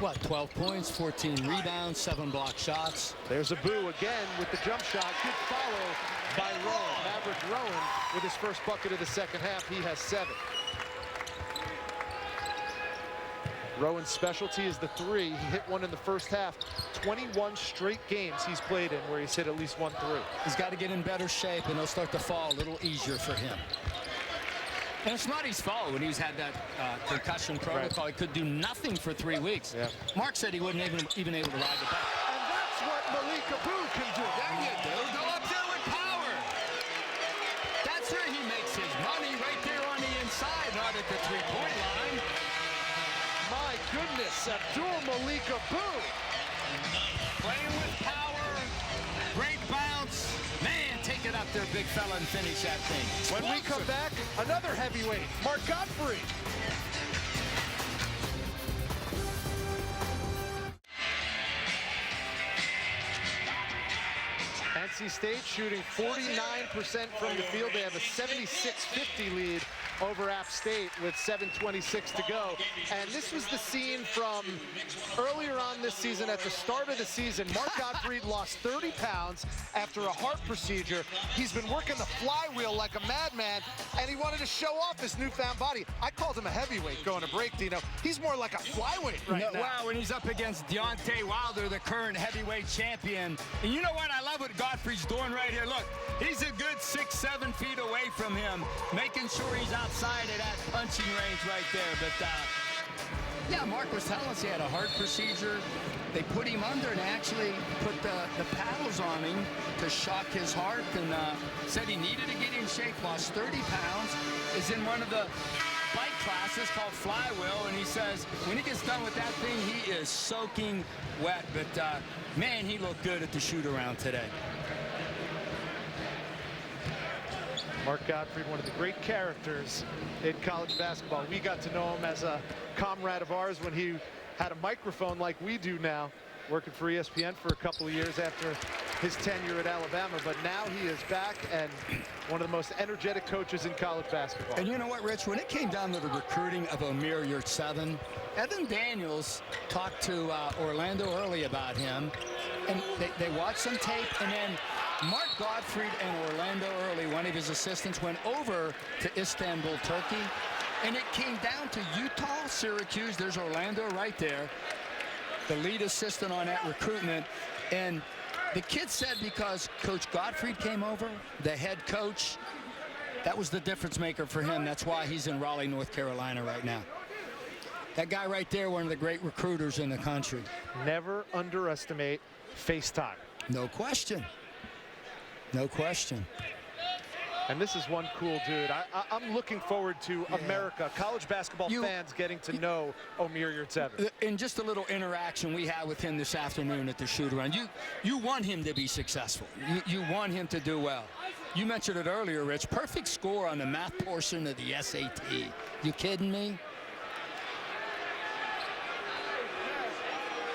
What, 12 points, 14 rebounds, 7 block shots. There's a Boo again with the jump shot. Good follow by Rowan. Maverick Rowan with his first bucket of the second half. He has 7. Rowan's specialty is the 3. He hit one in the first half. 21 straight games he's played in where he's hit at least 1 3. He's got to get in better shape, and he'll start to fall a little easier for him. And it's not his fault when he's had that concussion protocol. He could do nothing for 3 weeks. Yeah. Mark said he wasn't even able to ride the bike. And that's what Malika Boo can do. There you go. Go up there with power. That's where he makes his money, right there on the inside, not at the three-point line. My goodness, Abdul Malika Boo. Playing with power, great bounce. Man, take it up there, big fella, and finish that thing. When we come back, another heavyweight, Mark Godfrey. NC State shooting 49% from the field. They have a 76-50 lead over App State with 7:26 to go. And this was the scene from earlier on this season. At the start of the season, Mark Gottfried lost 30 pounds after a heart procedure. He's been working the flywheel like a madman, and he wanted to show off his newfound body. I called him a heavyweight going to break, Dino. He's more like a flyweight right now. Wow, when he's up against Deontay Wilder, the current heavyweight champion. And you know what? I love what Godfrey's doing right here. Look, he's a good 6-7 feet away from him, making sure he's outside of that punching range right there. But yeah, Mark was telling us he had a heart procedure. They put him under and actually put the paddles on him to shock his heart, and said he needed to get in shape. Lost 30 pounds, is in one of the bike classes called flywheel, and he says when he gets done with that thing, he is soaking wet. But man, he looked good at the shoot-around today. Mark Gottfried, one of the great characters in college basketball. We got to know him as a comrade of ours when he had a microphone like we do now, working for ESPN for a couple of years after his tenure at Alabama. But now he is back and one of the most energetic coaches in college basketball. And you know what, Rich? When it came down to the recruiting of Omer Yurtseven, Evan Daniels talked to Orlando Early about him, and they watched some tape, and then Mark Gottfried and Orlando Early, one of his assistants, went over to Istanbul, Turkey, and it came down to Utah, Syracuse. There's Orlando right there, the lead assistant on that recruitment. And the kid said because Coach Gottfried came over, the head coach, that was the difference maker for him. That's why he's in Raleigh, North Carolina right now. That guy right there, one of the great recruiters in the country. Never underestimate FaceTime. No question. No question. And this is one cool dude. I'm looking forward to America, college basketball fans getting to know Omer Yurtseven. In just a little interaction we had with him this afternoon at the shoot-around, you want him to be successful. You want him to do well. You mentioned it earlier, Rich. Perfect score on the math portion of the SAT. You kidding me?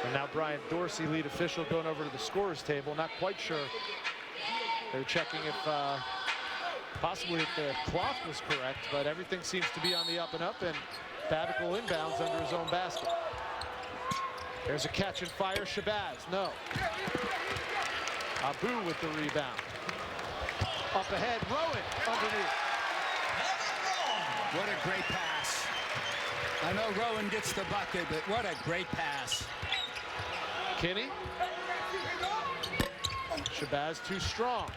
And now Brian Dorsey, lead official, going over to the scorer's table. Not quite sure. They're checking if possibly if the clock was correct, but everything seems to be on the up and up, and Babic will inbounds under his own basket. There's a catch and fire. Shabazz, no. Abu with the rebound. Up ahead, Rowan underneath. What a great pass. I know Rowan gets the bucket, but what a great pass. Kinney. Shabazz too strong.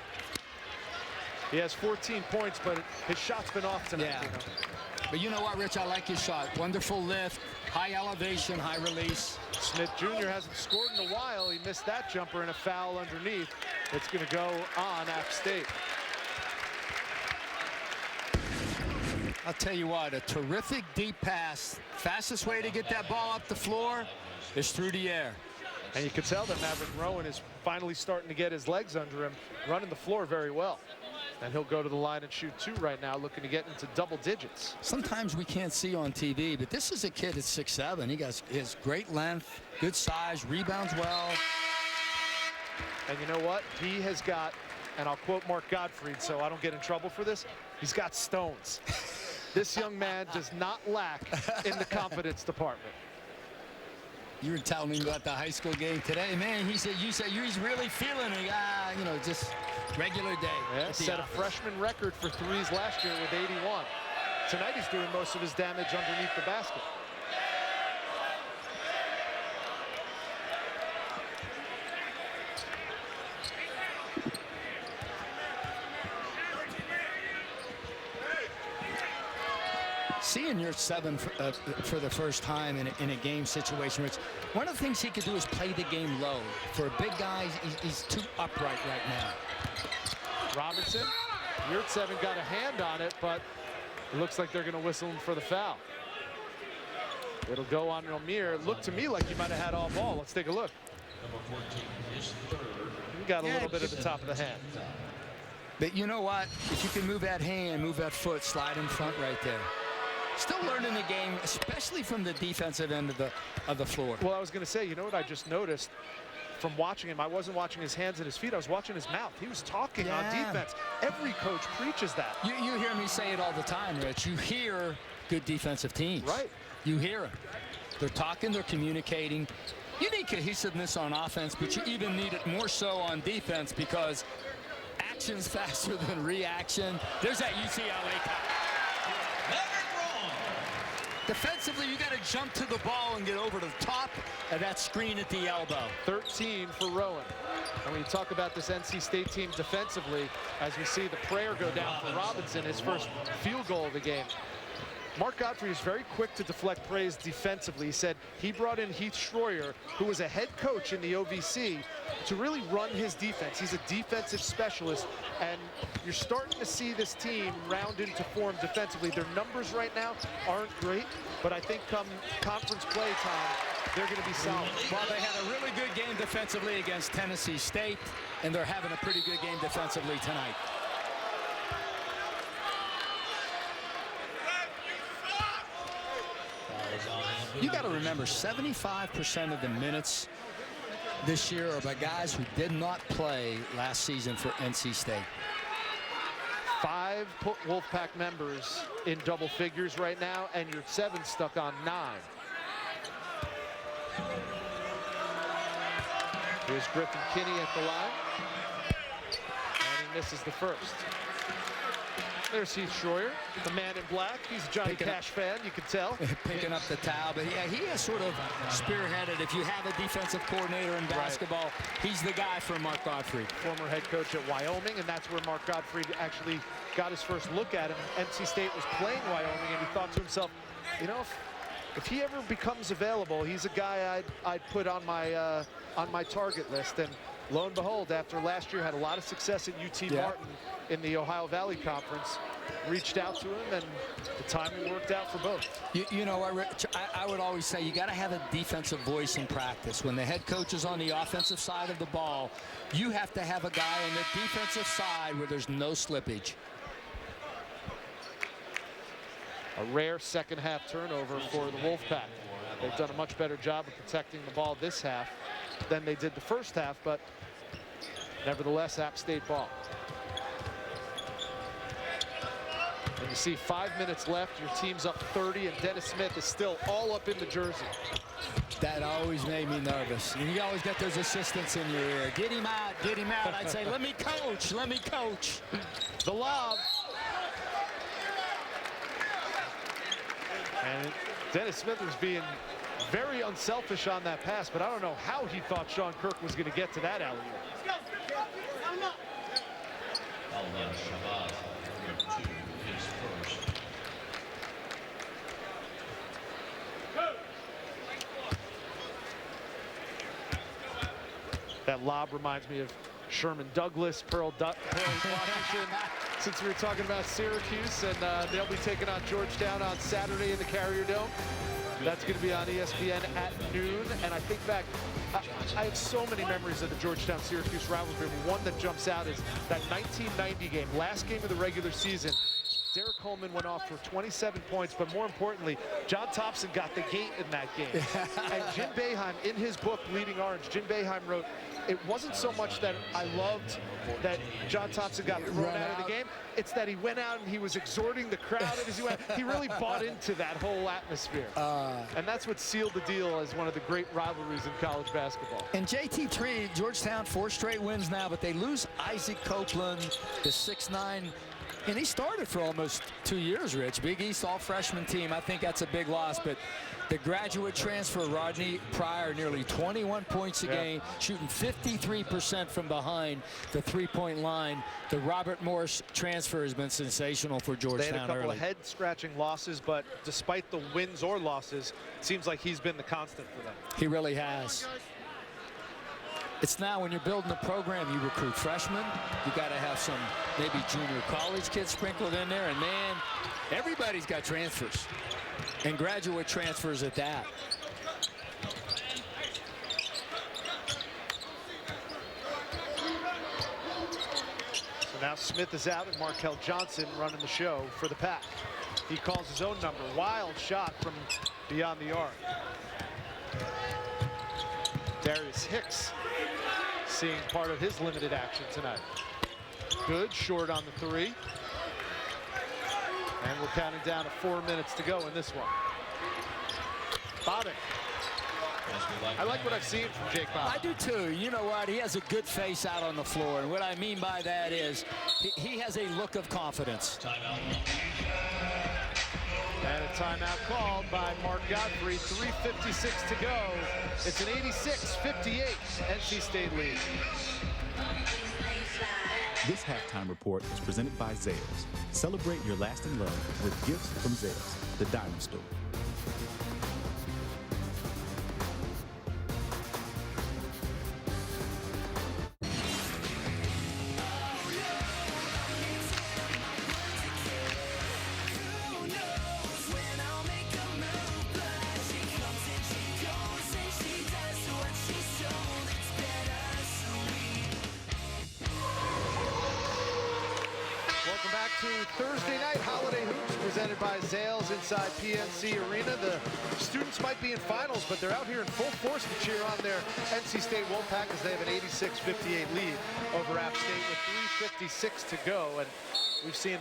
He has 14 points, but his shot's been off tonight. Yeah. You know? But you know what, Rich? I like his shot. Wonderful lift, high elevation, high release. Smith Jr. hasn't scored in a while. He missed that jumper and a foul underneath. It's going to go on App State. I'll tell you what, a terrific deep pass. Fastest way to get that ball up the floor is through the air. And you can tell that Maverick Rowan is finally starting to get his legs under him, running the floor very well. And he'll go to the line and shoot 2 right now, looking to get into double digits. Sometimes we can't see on TV, but this is a kid that's 6'7". He has great length, good size, rebounds well. And you know what? He has got and I'll quote Mark Gottfried so I don't get in trouble for this, he's got stones. This young man does not lack in the confidence department. You were telling me about the high school game today, man. He said, you said he's really feeling it. You know, just regular day. Yeah, set a freshman record for threes last year with 81. Tonight he's doing most of his damage underneath the basket. Seeing your 7 for the first time in a game situation, Rich, one of the things he could do is play the game low. For a big guy, he's too upright right now. Robinson, your 7 got a hand on it, but it looks like they're going to whistle him for the foul. It'll go on Amir. It looked to me like he might have had all ball. Let's take a look. He got a little bit at the top of the hand. But you know what? If you can move that hand, move that foot, slide in front right there. Still learning the game, especially from the defensive end of the floor. Well, I was going to say, you know what I just noticed from watching him? I wasn't watching his hands and his feet. I was watching his mouth. He was talking on defense. Every coach preaches that. You hear me say it all the time, Rich. You hear good defensive teams. Right. You hear them. They're talking, they're communicating. You need cohesiveness on offense, but you even need it more so on defense because action's faster than reaction. There's that UCLA cop. Defensively, you got to jump to the ball and get over to the top of that screen at the elbow. 13 for Rowan. And when you talk about this NC State team defensively, as we see the prayer go down for Robinson, his first field goal of the game. Mark Gottfried is very quick to deflect praise defensively. He said he brought in Heath Schroyer, who was a head coach in the OVC, to really run his defense. He's a defensive specialist, and you're starting to see this team round into form defensively. Their numbers right now aren't great, but I think come conference play time, they're going to be solid. Well, they had a really good game defensively against Tennessee State, and they're having a pretty good game defensively tonight. You got to remember, 75% of the minutes this year are by guys who did not play last season for NC State. 5 Wolfpack members in double figures right now, and your 7 stuck on 9. Here's Griffin Kinney at the line, and he misses the first. There's Heath Schroyer, the man in black. He's a Johnny Cash fan, you can tell. Picking up the towel, but yeah, he has sort of spearheaded. If you have a defensive coordinator in basketball, he's the guy for Mark Gottfried. Former head coach at Wyoming, and that's where Mark Gottfried actually got his first look at him. NC State was playing Wyoming, and he thought to himself, you know, if he ever becomes available, he's a guy I'd put on my target list. And lo and behold, after last year had a lot of success at UT Martin in the Ohio Valley Conference, reached out to him, and the timing worked out for both. You know, I would always say you got to have a defensive voice in practice. When the head coach is on the offensive side of the ball, you have to have a guy on the defensive side where there's no slippage. A rare second half turnover for the Wolfpack. They've done a much better job of protecting the ball this half than they did the first half, but nevertheless, App State ball. And you see 5 minutes left, your team's up 30, and Dennis Smith is still all up in the jersey. That always made me nervous. You always get those assistants in your ear. Get him out, get him out. I'd say, let me coach, let me coach. The lob. And Dennis Smith was being very unselfish on that pass, but I don't know how he thought Sean Kirk was going to get to that alley-oop. That lob reminds me of Sherman Douglas, Pearl Washington. Since we were talking about Syracuse, and they'll be taking on Georgetown on Saturday in the Carrier Dome. That's going to be on ESPN at noon. And I think back, I have so many memories of the Georgetown-Syracuse rivalry. One that jumps out is that 1990 game, last game of the regular season. Derek Coleman went off for 27 points, but more importantly, John Thompson got the gate in that game. And Jim Boeheim, in his book, Bleeding Orange, Jim Boeheim wrote, it wasn't so much that I loved that John Thompson got thrown out of the game, it's that he went out and he was exhorting the crowd as he went. He really bought into that whole atmosphere. And that's what sealed the deal as one of the great rivalries in college basketball. And JT3, Georgetown, 4 straight wins now, but they lose Isaac Copeland, the 6'9", and he started for almost 2 years, Rich. Big East all-freshman team. I think that's a big loss, but the graduate transfer, Rodney Pryor, nearly 21 points a game, shooting 53% from behind the three-point line. The Robert Morris transfer has been sensational for Georgetown. They had a couple of head-scratching losses, but despite the wins or losses, it seems like he's been the constant for them. He really has. It's now when you're building a program, you recruit freshmen. You got to have some maybe junior college kids sprinkled in there. And man, everybody's got transfers and graduate transfers at that. So now Smith is out and Markel Johnson running the show for the Pack. He calls his own number. Wild shot from beyond the arc. Darius Hicks seeing part of his limited action tonight. Good, short on the 3. And we're counting down to 4 minutes to go in this one. Bobbin. I like what I've seen from Jake Bobbin. I do too. You know what? He has a good face out on the floor. And what I mean by that is he has a look of confidence. And a timeout called by Mark Godfrey. 3:56 to go. It's an 86-58 NC State lead. This halftime report is presented by Zales. Celebrate your lasting love with gifts from Zales, the diamond store. Thursday night holiday hoops presented by Zales inside PNC Arena. The students might be in finals, but they're out here in full force to cheer on their NC State Wolfpack as they have an 86-58 lead over App State with 3:56 to go. And we've seen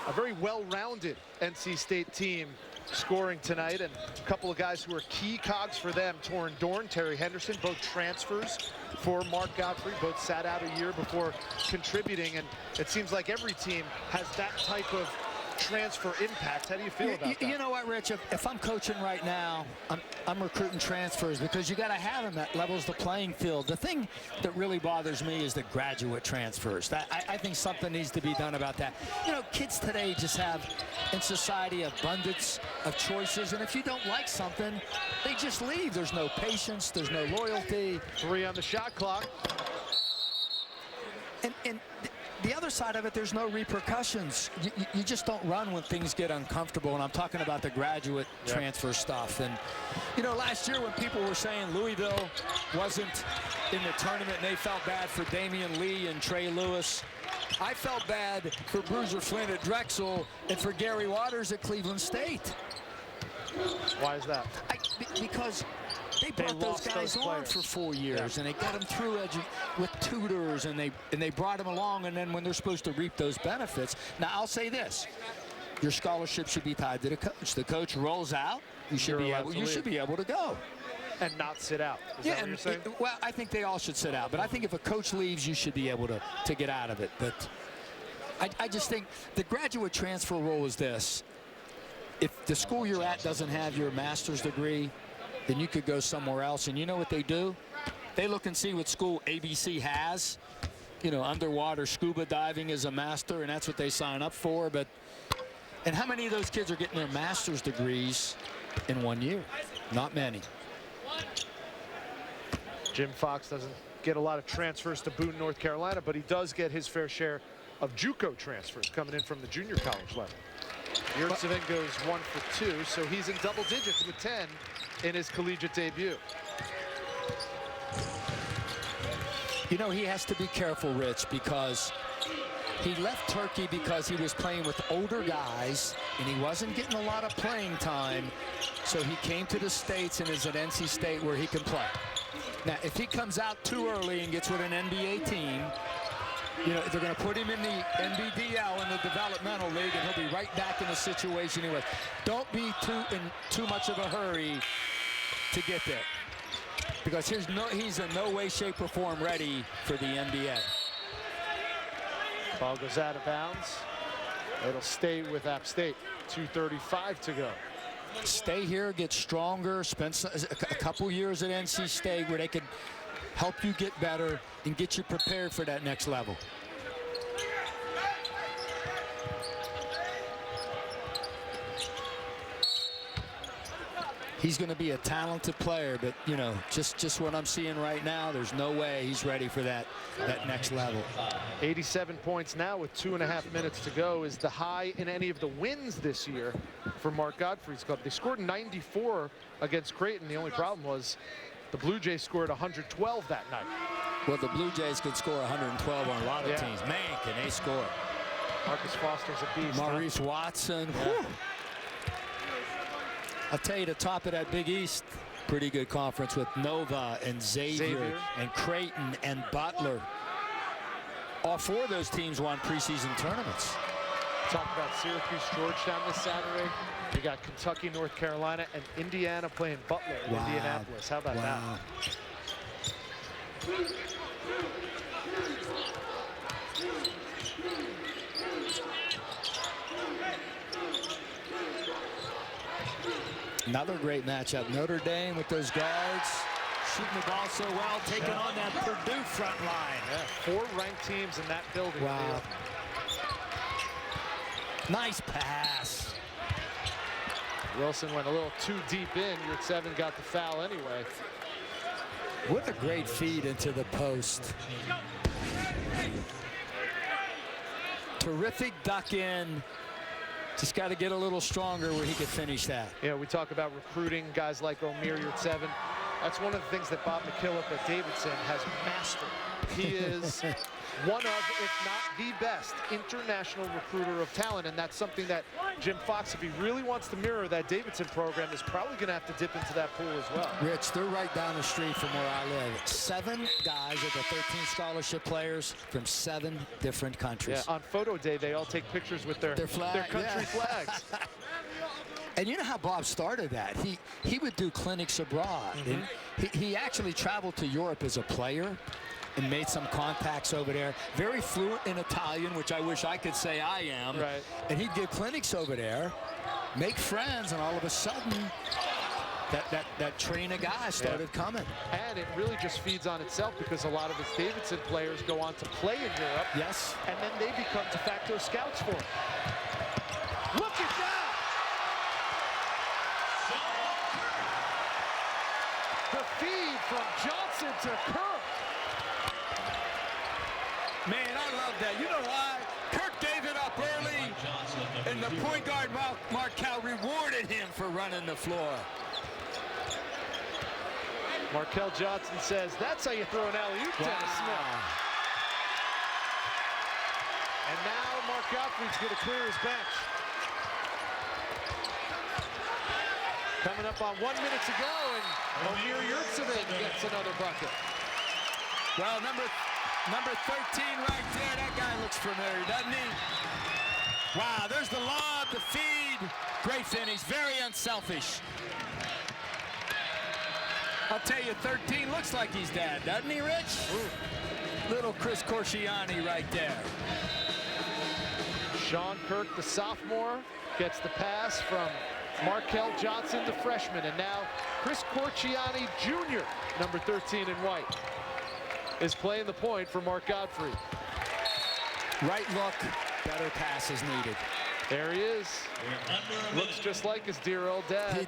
a very well-rounded NC State team scoring tonight, and a couple of guys who are key cogs for them. Torrin Dorn, Terry Henderson, both transfers for Mark Godfrey, both sat out a year before contributing, and it seems like every team has that type of transfer impact. How do you feel about that? You know what, Rich? If I'm coaching right now, I'm recruiting transfers because you got to have them. That levels the playing field. The thing that really bothers me is the graduate transfers. I think something needs to be done about that. You know, kids today just have, in society, abundance of choices, and if you don't like something, they just leave. There's no patience. There's no loyalty. 3 on the shot clock. And the other side of it, there's no repercussions. You just don't run when things get uncomfortable, and I'm talking about the graduate transfer stuff. And, you know, last year when people were saying Louisville wasn't in the tournament and they felt bad for Damian Lee and Trey Lewis, I felt bad for Bruiser Flynn at Drexel and for Gary Waters at Cleveland State. Why is that? Because they brought those guys on for 4 years, and they got them through with tutors, and they brought them along, and then when they're supposed to reap those benefits. Now, I'll say this. Your scholarship should be tied to the coach. The coach rolls out, you should be able to go. And not sit out. Is that what you're saying? Well, I think they all should sit out, but I think if a coach leaves, you should be able to get out of it. But I just think the graduate transfer rule is this. If the school you're at doesn't have your master's degree, then you could go somewhere else. And you know what they do? They look and see what school ABC has. You know, underwater scuba diving is a master, and that's what they sign up for. And how many of those kids are getting their master's degrees in 1 year? Not many. Jim Fox doesn't get a lot of transfers to Boone, North Carolina, but he does get his fair share of JUCO transfers coming in from the junior college level. Yurtsevin goes 1 for 2, so he's in double digits with 10 in his collegiate debut. You know, he has to be careful, Rich, because He left Turkey because he was playing with older guys, and he wasn't getting a lot of playing time. So he came to the States and is at NC State where he can play. Now, if he comes out too early and gets with an NBA team, you know, they're going to put him in the NBDL in the developmental league, and he'll be right back in the situation he was. Don't be in too much of a hurry to get there, because he's in no way, shape, or form ready for the NBA. Ball goes out of bounds. It'll stay with App State. 2:35 to go. Stay here, get stronger, spend a couple years at NC State where they could help you get better and get you prepared for that next level. He's going to be a talented player, but, you know, just what I'm seeing right now, there's no way he's ready for that next level. 87 points now with 2.5 minutes to go is the high in any of the wins this year for Mark Godfrey's club. They scored 94 against Creighton. The only problem was the Blue Jays scored 112 that night. Well, the Blue Jays could score 112 on a lot of teams. Man, can they score. Marcus Foster's a beast. Maurice Watson. Yeah. I'll tell you, the top of that Big East, pretty good conference with Nova and Xavier and Creighton and Butler. All four of those teams won preseason tournaments. Talk about Syracuse, Georgetown this Saturday. We got Kentucky, North Carolina, and Indiana playing Butler in Indianapolis. How about that? Another great matchup. Notre Dame with those guards, shooting the ball so well, taking on that Purdue front line. Yeah, 4 ranked teams in that building. Wow. Nice pass. Wilson went a little too deep in. Yurtseven got the foul anyway. What a great feed into the post. Terrific duck in. Just got to get a little stronger where he could finish that. Yeah, we talk about recruiting guys like Omer Yurtseven. That's one of the things that Bob McKillop at Davidson has mastered. He is one of, if not the best, international recruiter of talent, and that's something that Jim Fox, if he really wants to mirror that Davidson program, is probably going to have to dip into that pool as well. Rich, they're right down the street from where I live. 7 guys of the 13 scholarship players from 7 different countries. Yeah, on photo day, they all take pictures with their country flags. And you know how Bob started that? He would do clinics abroad. And he actually traveled to Europe as a player and made some contacts over there. Very fluent in Italian, which I wish I could say I am. Right. And he'd give clinics over there, make friends, and all of a sudden, that train of guys started coming. And it really just feeds on itself, because a lot of his Davidson players go on to play in Europe. Yes. And then they become de facto scouts for him. Look at that! The feed from Johnson to Kirk. Man, I love that. You know why? Kirk gave it up early, and the point guard, Markel, rewarded him for running the floor. Markel Johnson says, that's how you throw an alley-oop, Dennis Smith. And now Mark Gottfried's going to clear his bench. Coming up on 1 minute to go, and Omer Yurtseven gets another bucket. Well, number 13 right there. That guy looks familiar, doesn't he? Wow, there's the lob, the feed. Great finish, very unselfish. I'll tell you, 13 looks like he's dad, doesn't he, Rich? Ooh. Little Chris Corciani right there. Sean Kirk, the sophomore, gets the pass from Markel Johnson, the freshman. And now Chris Corciani Jr., number 13 in white, is playing the point for Mark Godfrey. Right look, better pass is needed. There he is. Looks just like his dear old dad. He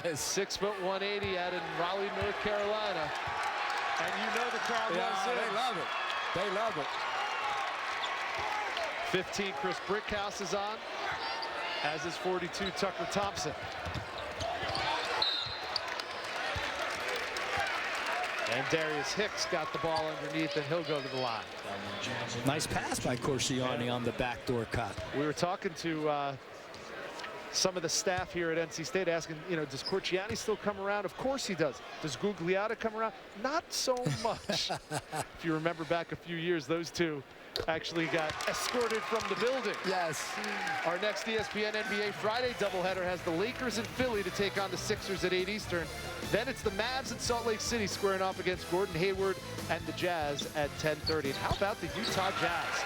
does. 6 foot 180 out in Raleigh, North Carolina. And you know the crowd loves it. They love it. They love it. 15, Chris Brickhouse is on, as is 42, Tucker Thompson. And Darius Hicks got the ball underneath, and he'll go to the line. Nice pass by Corciani on the backdoor cut. We were talking to some of the staff here at NC State asking, you know, does Corciani still come around? Of course he does. Does Gugliotta come around? Not so much. If you remember back a few years, those two actually got escorted from the building. Yes. Our next ESPN NBA Friday doubleheader has the Lakers and Philly to take on the Sixers at 8 Eastern. Then it's the Mavs in Salt Lake City squaring off against Gordon Hayward and the Jazz at 10:30. And how about the Utah Jazz?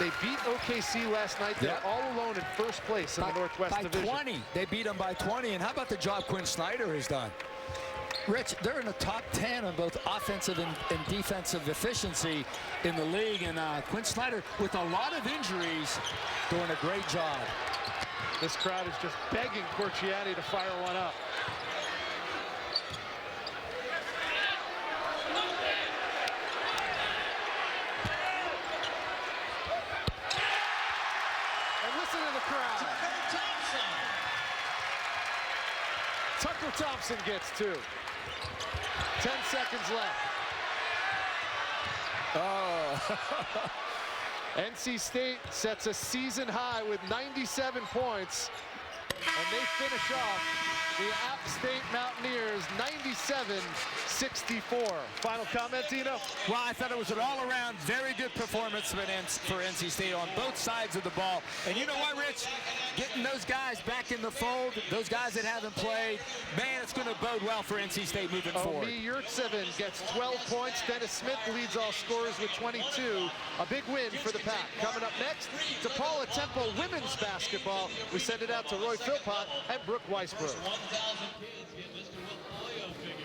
They beat OKC last night. They're all alone in first place in the Northwest Division. By 20. They beat them by 20. And how about the job Quinn Snyder has done? Rich, they're in the top 10 on both offensive and defensive efficiency in the league. And Quinn Snyder, with a lot of injuries, doing a great job. This crowd is just begging Corciani to fire one up. And listen to the crowd. Tucker Thompson gets 2. 10 seconds left. Oh. NC State sets a season high with 97 points, and they finish off the App State Mountaineers 97-64. Final comment, Dino? Well, I thought it was an all-around very good performance for NC State on both sides of the ball. And you know what, Rich? Getting those guys back in the fold, those guys that haven't played, man, it's going to bode well for NC State moving forward. Omi Yurtseven gets 12 points. Dennis Smith leads all scorers with 22. A big win for the Pack. Coming up next, DePaula Temple women's basketball. We send it out to Roy Philpott and Brooke Weisberg. 1,000 kids get Mr. Wolf polio figure.